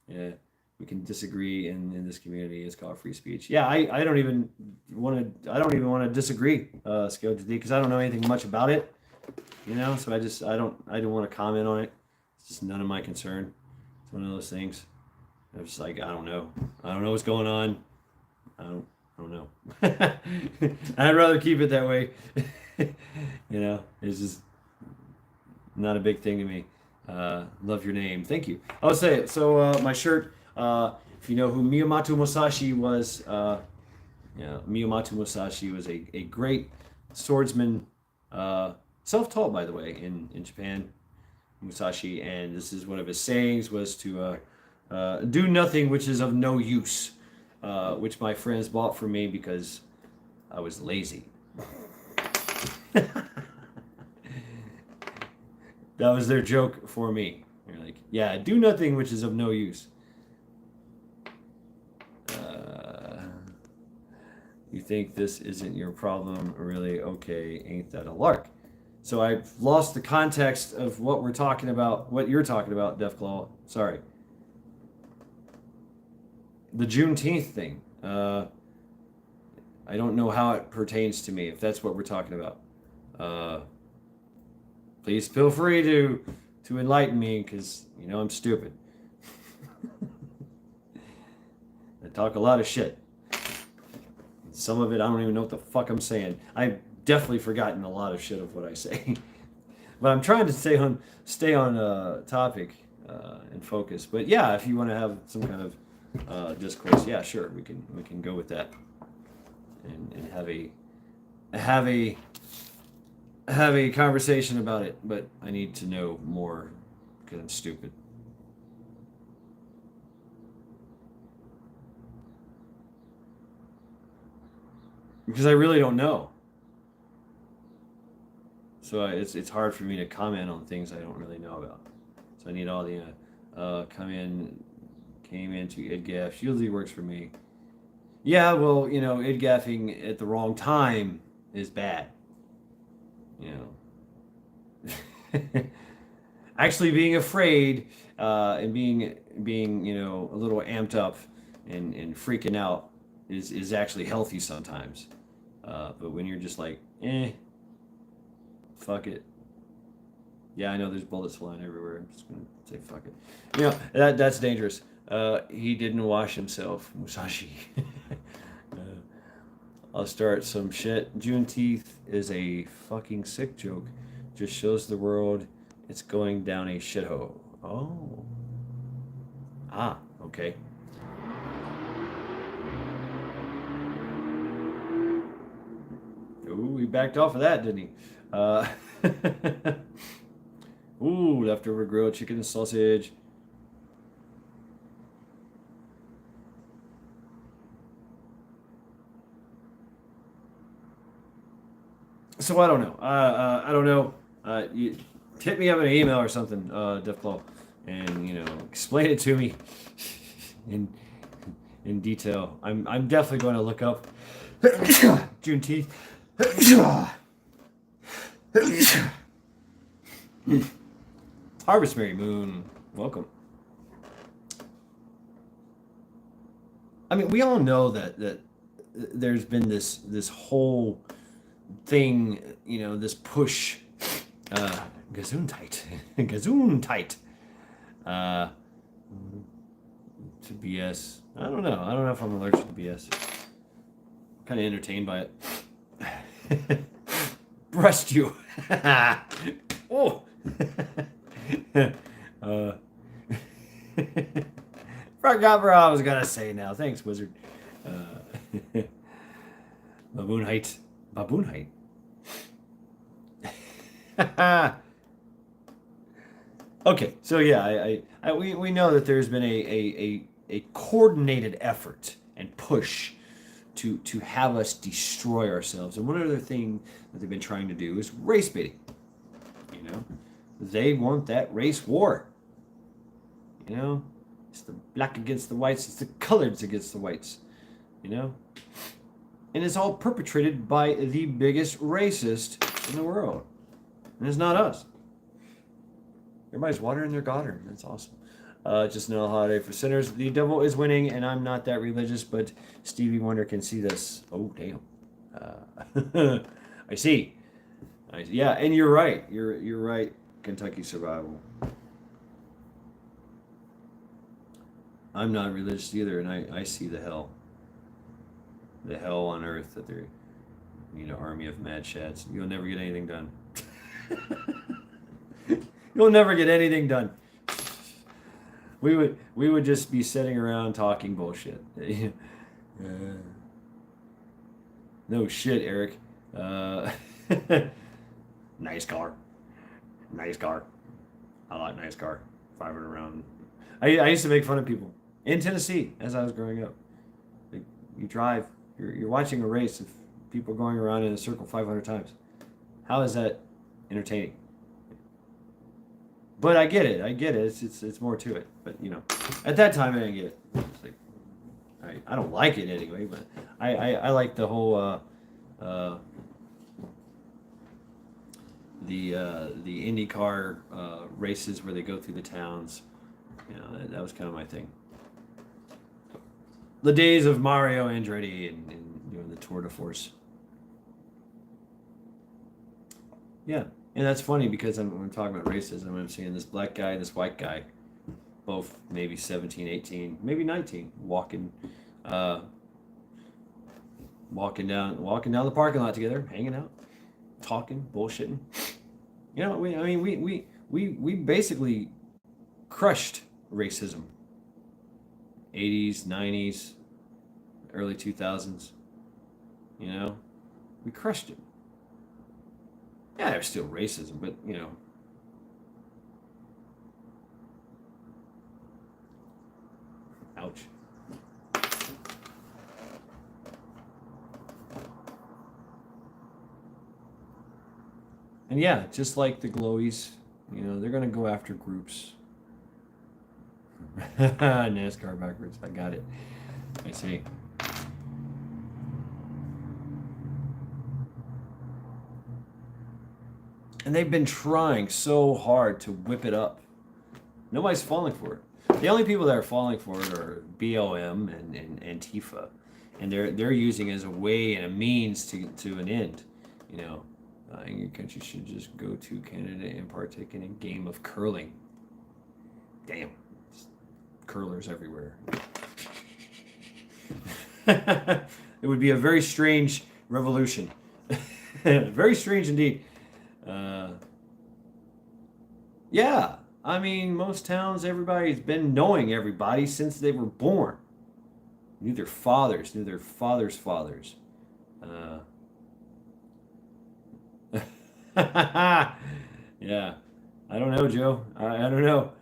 Yeah, we can disagree in this community. It's called free speech. Yeah, I don't even want to disagree, Scale to D, because I don't know anything much about it. So I don't want to comment on it. It's just none of my concern. It's one of those things. I'm just like, I don't know. I don't know what's going on. I don't know. I'd rather keep it that way. It's just not a big thing to me. Love your name. Thank you. I'll say it. So my shirt. If you know who Miyamoto Musashi was, Miyamoto Musashi was a great swordsman, self-taught by the way in Japan. Musashi, and this is one of his sayings was to do nothing which is of no use, which my friends bought for me because I was lazy. That was their joke for me. They're like, yeah, do nothing which is of no use. You think this isn't your problem? Really? Okay, ain't that a lark? So I've lost the context of what we're talking about, what you're talking about, Deathclaw. Sorry. The Juneteenth thing. I don't know how it pertains to me, if that's what we're talking about. Please feel free to enlighten me, because you know I'm stupid. I talk a lot of shit. Some of it I don't even know what the fuck I'm saying. I've definitely forgotten a lot of shit of what I say. But I'm trying to stay on topic and focus. But yeah, if you want to have some kind of discourse, yeah, sure, we can go with that and have a conversation about it. But I need to know more because I'm stupid. Because I really don't know. So it's hard for me to comment on things I don't really know about. So I need all the came into IDGAF. Usually works for me. Yeah, well, IDGAFing at the wrong time is bad. Actually being afraid and being a little amped up and freaking out is actually healthy sometimes. But when you're just like, fuck it. Yeah, I know there's bullets flying everywhere. I'm just gonna say fuck it. That's dangerous. He didn't wash himself, Musashi. I'll start some shit. Juneteenth is a fucking sick joke. Just shows the world it's going down a shithole. Oh. Okay. Ooh, he backed off of that, didn't he? Ooh, leftover grilled chicken and sausage. So I don't know. I don't know. You hit me up in an email or something, Deathclaw, and explain it to me in detail. I'm definitely going to look up Juneteenth. Harvest Mary Moon, welcome. I mean, we all know that there's been this whole thing, this push, Gesundheit, Gesundheit, to BS. I don't know if I'm allergic to BS. I'm kind of entertained by it. Breast you. Oh. Forgot what I was gonna say now. Thanks, Wizard. Baboonheit. Baboonheit. Okay, so yeah, we know that there's been a coordinated effort and push to have us destroy ourselves. And one other thing that they've been trying to do is race baiting. They want that race war. It's the black against the whites, it's the coloreds against the whites. And it's all perpetrated by the biggest racist in the world. And it's not us. Everybody's watering their garden. That's awesome. Just another holiday for sinners. The devil is winning, and I'm not that religious, but Stevie Wonder can see this. Oh, damn. I see. Yeah, and you're right. You're right, Kentucky Survival. I'm not religious either, and I see the hell. The hell on earth that they're, army of mad shads. You'll never get anything done. You'll never get anything done. We would just be sitting around talking bullshit. No shit, Eric. Uh, nice car. Nice car. I like nice car. 500 around. I used to make fun of people in Tennessee as I was growing up. Like, you drive, you're watching a race of people going around in a circle 500 times. How is that entertaining? But I get it. I get it. It's more to it. But at that time I didn't get it. It's like I don't like it anyway. But I like the whole uh, the IndyCar races where they go through the towns. That was kind of my thing. The days of Mario Andretti and the Tour de Force. Yeah, and that's funny because when I'm talking about racism, I'm seeing this black guy and this white guy, both maybe 17, 18, maybe 19, uh, walking down the parking lot together, hanging out, talking, bullshitting. We basically crushed racism. 80s, 90s, early 2000s. We crushed it. Yeah, there's still racism, but ouch. And yeah, just like the glowies, they're gonna go after groups. NASCAR backwards. I got it. I see. And they've been trying so hard to whip it up. Nobody's falling for it. The only people that are falling for it are BLM and Antifa, and they're using it as a way and a means to an end. And your country should just go to Canada and partake in a game of curling. Damn, curlers everywhere. It would be a very strange revolution. Very strange indeed. Yeah, I mean, most towns, everybody's been knowing everybody since they were born. Knew their fathers, knew their fathers' fathers. Yeah, I don't know, Joe. I don't know.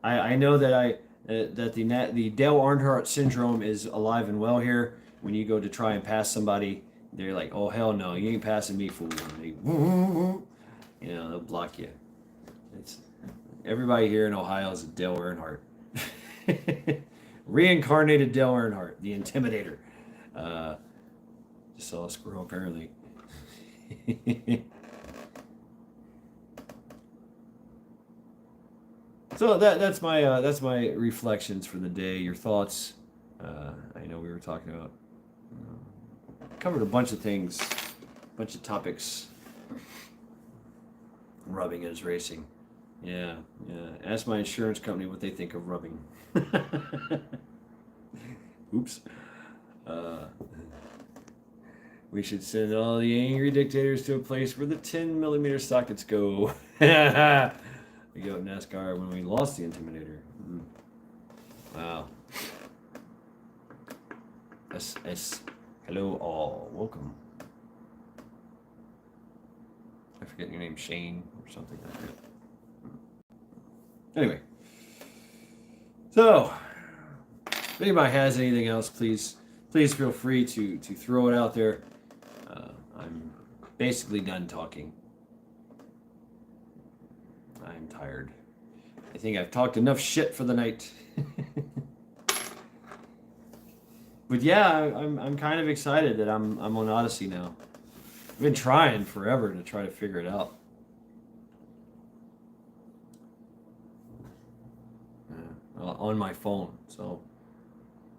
I know that the Dale Earnhardt syndrome is alive and well here. When you go to try and pass somebody, they're like, "Oh hell no, you ain't passing me, fool!" And they'll block you. It's everybody here in Ohio is a Dale Earnhardt, reincarnated Dale Earnhardt, the Intimidator. Just saw a squirrel apparently. So that's my reflections for the day. Your thoughts? I know we were talking about covered a bunch of things, a bunch of topics. Rubbing is racing. Yeah. Ask my insurance company what they think of rubbing. Oops. We should send all the angry dictators to a place where the 10mm sockets go. We go at NASCAR when we lost the Intimidator. Wow. Hello all. Welcome. I forget your name, Shane or something like that. Anyway. So, if anybody has anything else, please feel free to throw it out there. I'm basically done talking. I'm tired. I think I've talked enough shit for the night. But yeah, I'm kind of excited that I'm on Odyssey now. I've been trying forever to try to figure it out. On my phone. So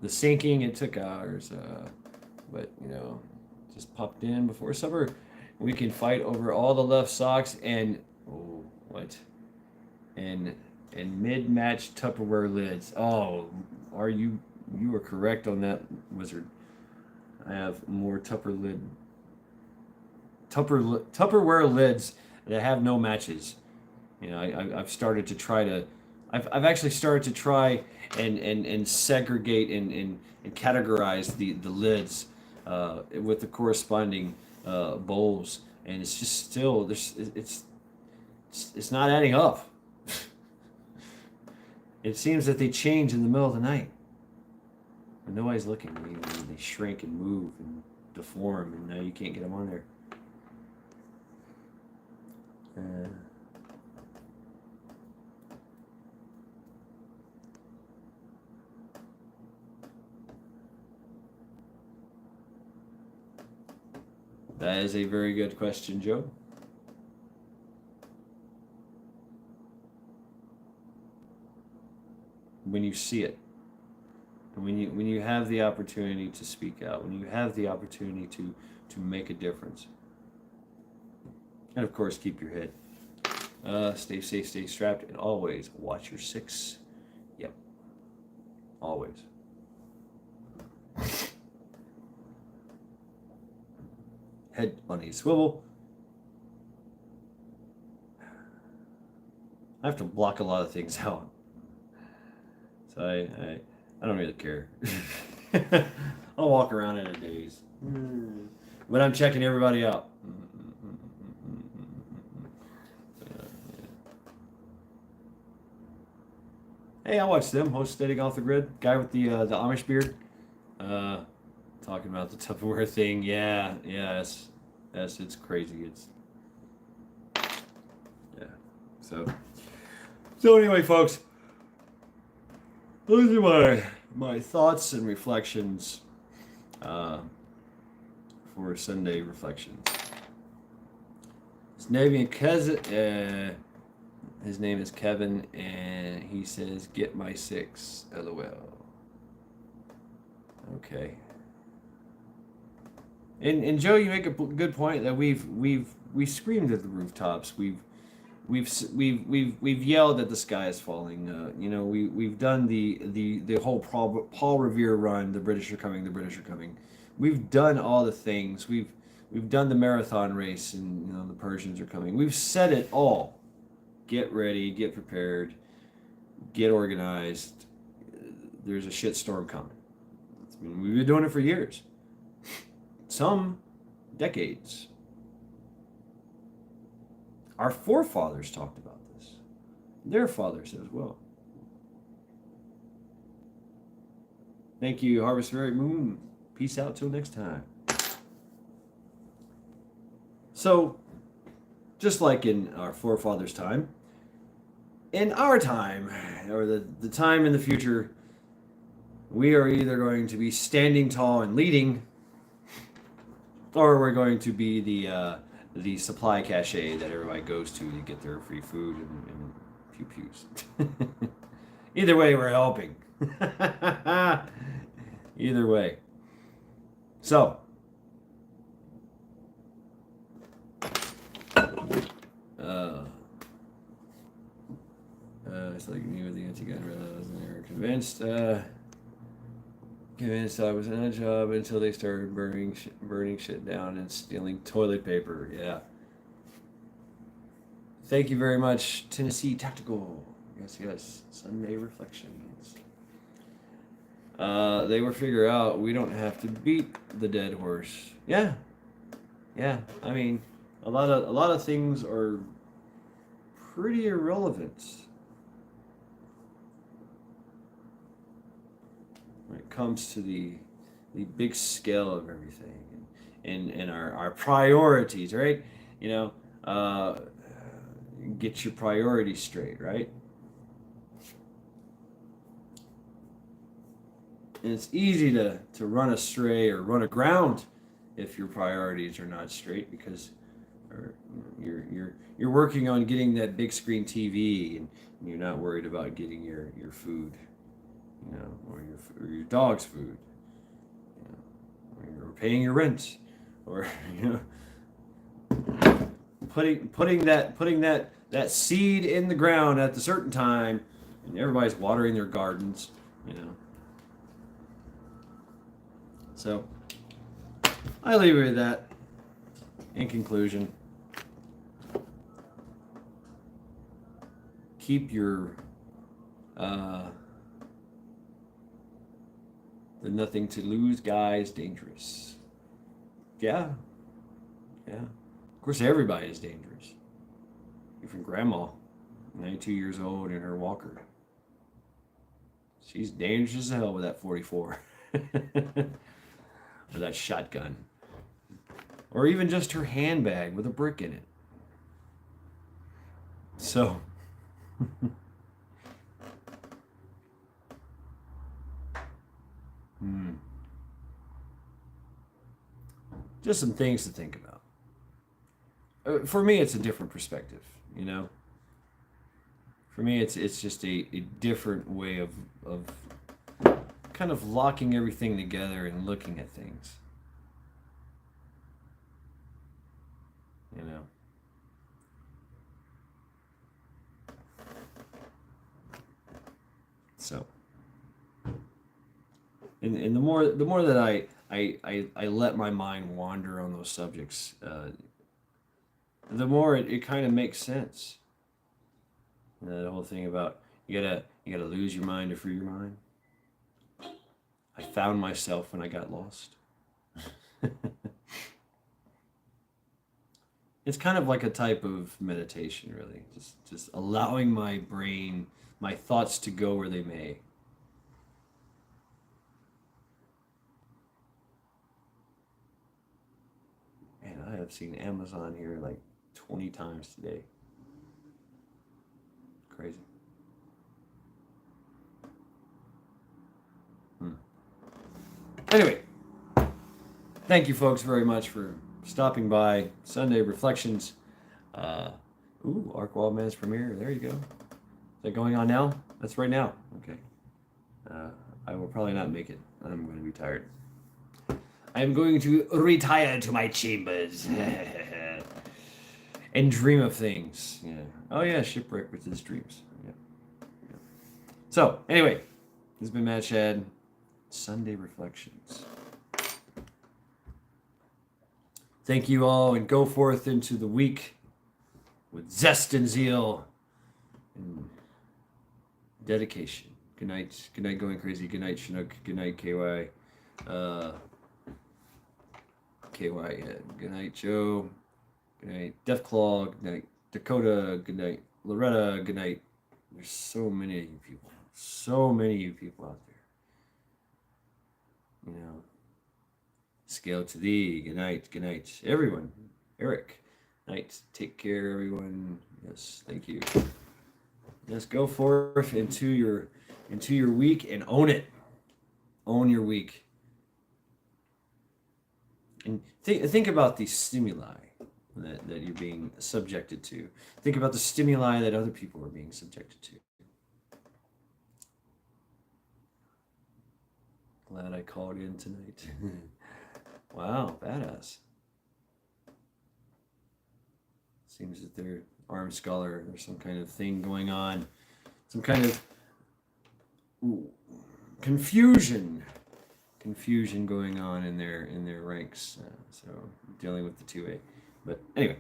the syncing, it took hours, but just popped in before supper. We can fight over all the left socks and mid-match Tupperware lids. Oh, you are correct on that, Wizard. I have more Tupperware lids that have no matches. You know, I've started to try to, I've actually started to try and segregate and categorize the lids with the corresponding bowls, and it's just still it's not adding up. It seems that they change in the middle of the night when nobody's looking. They shrink and move and deform, and now you can't get them on there. That is a very good question, Joe. When you see it, when you have the opportunity to speak out, when you have the opportunity to make a difference, and of course keep your head, stay safe, stay strapped, and always watch your six. Yep, always. Head on a swivel. I have to block a lot of things out. So I don't really care. I'll walk around in a daze. But I'm checking everybody out. Hey, I watched them host Steady Off the Grid. Guy with the Amish beard. Talking about the Tupperware thing. Yeah, it's crazy. Yeah. So anyway, folks, those are my thoughts and reflections for Sunday reflections. His name is Kevin, and he says, "Get my six, LOL." Okay. And Joe, you make a good point that we screamed at the rooftops. We've yelled that the sky is falling. You know, we've done the whole Paul Revere run. The British are coming. The British are coming. We've done all the things. We've done the marathon race, and you know the Persians are coming. We've said it all. Get ready. Get prepared. Get organized. There's a shitstorm coming. I mean, we've been doing it for years. Some decades. Our forefathers talked about this. Their fathers as well. Thank you, Harvest Fairy Moon. Peace out till next time. So, just like in our forefathers' time, in our time, or the time in the future, we are either going to be standing tall and leading, or we're going to be the supply cache that everybody goes to get their free food and pew-pews. Either way, we're helping. Either way. So, it's like me with the anti-gun realize they were convinced I was in a job until they started burning shit down and stealing toilet paper. Yeah. Thank you very much, Tennessee Tactical. Yes. Sunday reflections. They will figure out we don't have to beat the dead horse. Yeah. I mean, a lot of things are pretty irrelevant when it comes to the big scale of everything and our priorities, right? You know, get your priorities straight, right? And it's easy to run astray or run aground if your priorities are not straight, because you're working on getting that big screen TV and you're not worried about getting your food, you know, or your dog's food, you know, or you're paying your rent, or you know, putting that seed in the ground at the certain time, and everybody's watering their gardens, you know. So I leave it at that. In conclusion, keep your the nothing to lose guys dangerous. Yeah, yeah. Of course, everybody is dangerous. Even Grandma, 92 years old in her walker. She's dangerous as hell with that 44. Or that shotgun. Or even just her handbag with a brick in it. So, just some things to think about. For me, it's a different perspective, you know? For me, it's just a different way of kind of locking everything together and looking at things, you know? So, and the more that I let my mind wander on those subjects, the more it kind of makes sense. The whole thing about you gotta lose your mind to free your mind. I found myself when I got lost. It's kind of like a type of meditation, really. Just allowing my brain, my thoughts to go where they may. Man, I have seen Amazon here like 20 times today. Crazy. Anyway, thank you folks very much for stopping by Sunday Reflections. Uh, Arc Wildman's premiere. There you go. Is that going on now? That's right now. Okay. I will probably not make it. I'm going to be tired. I am going to retire to my chambers and dream of things. Yeah. Oh yeah, shipwreck with his dreams. Yeah. Yeah. So anyway, this has been Matt Shad. Sunday Reflections. Thank you all, and go forth into the week with zest and zeal and dedication. Good night. Good night, Going Crazy. Good night, Chinook. Good night, KY. KY. Yeah. Good night, Joe. Good night, Deathclaw. Good night, Dakota. Good night, Loretta. Good night. There's so many of you people. So many of you people out there. You know. Scale to thee. Good night. Good night, everyone. Eric. Night. Take care, everyone. Yes. Thank you. Yes. Go forth into your week and own it. Own your week. And think about the stimuli that you're being subjected to. Think about the stimuli that other people are being subjected to. Glad I called in tonight. Wow, badass. Seems that they're armed scholar. There's some kind of thing going on. Some kind of confusion going on in their ranks. So dealing with the 2A. But anyway,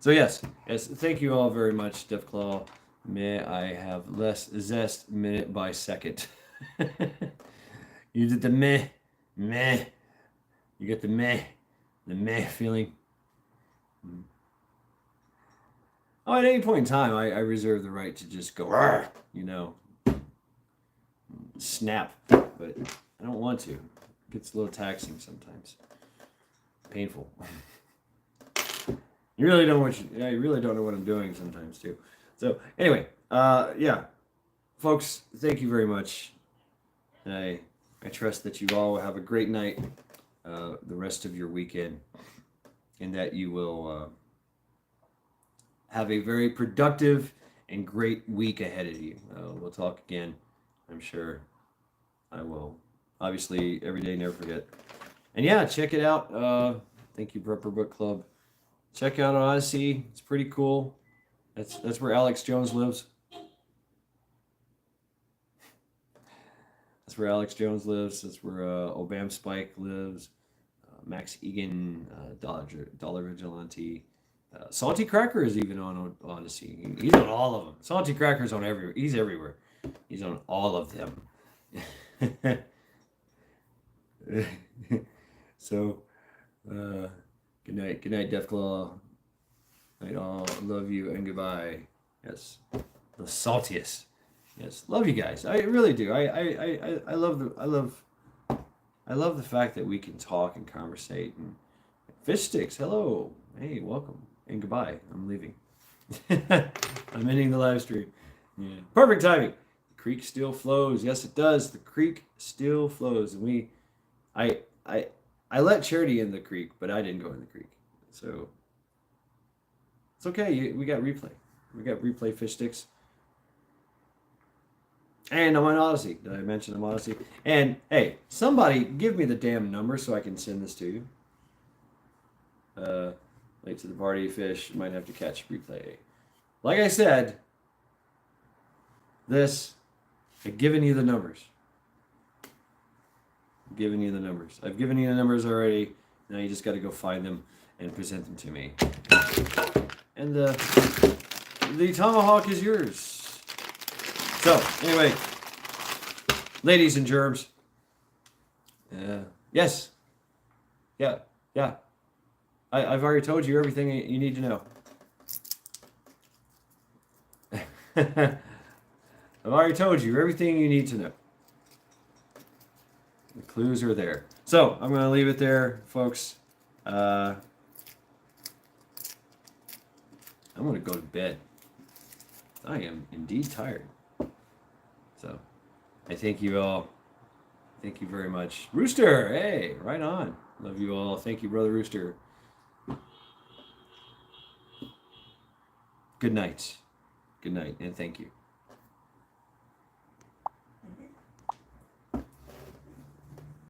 so yes, thank you all very much, Deathclaw. May I have less zest minute by second. You did the meh. You get the meh feeling. Oh, at any point in time, I reserve the right to just go, you know, snap, but I don't want to. It gets a little taxing sometimes. Painful. You really don't know what I'm doing sometimes too. So anyway, yeah, folks, thank you very much. I trust that you all will have a great night, the rest of your weekend, and that you will have a very productive and great week ahead of you. We'll talk again, I'm sure. I will. Obviously, every day, never forget. And yeah, check it out. Thank you, Prepper Book Club. Check out Odyssey. It's pretty cool. That's where Alex Jones lives. That's where Alex Jones lives. That's where Obam Spike lives. Max Egan, Dollar Vigilante. Salty Cracker is even on Odyssey. He's on all of them. Salty Cracker's on everywhere. He's everywhere. He's on all of them. So, good night, Deathclaw. Night all. Love you and goodbye. Yes, the saltiest. Yes, love you guys. I really do. I love the fact that we can talk and conversate. And Fish Sticks, hello, hey, welcome and goodbye. I'm leaving. I'm ending the live stream. Yeah, perfect timing. The creek still flows. Yes, it does. The creek still flows, and I let Charity in the creek, but I didn't go in the creek, so it's okay. We got replay. We got replay Fish Sticks. And I'm on Odyssey. Did I mention I'm on Odyssey? And hey, somebody give me the damn number so I can send this to you. Late to the party, Fish. Might have to catch replay. Like I said, I've given you the numbers. I've given you the numbers already. Now you just got to go find them and present them to me. And the tomahawk is yours. So, anyway, ladies and germs. Yes. Yeah. I've already told you everything you need to know. I've already told you everything you need to know. The clues are there. So, I'm going to leave it there, folks. I'm going to go to bed. I am indeed tired. So, I thank you all. Thank you very much. Rooster, hey, right on. Love you all. Thank you, Brother Rooster. Good night. Good night, and thank you.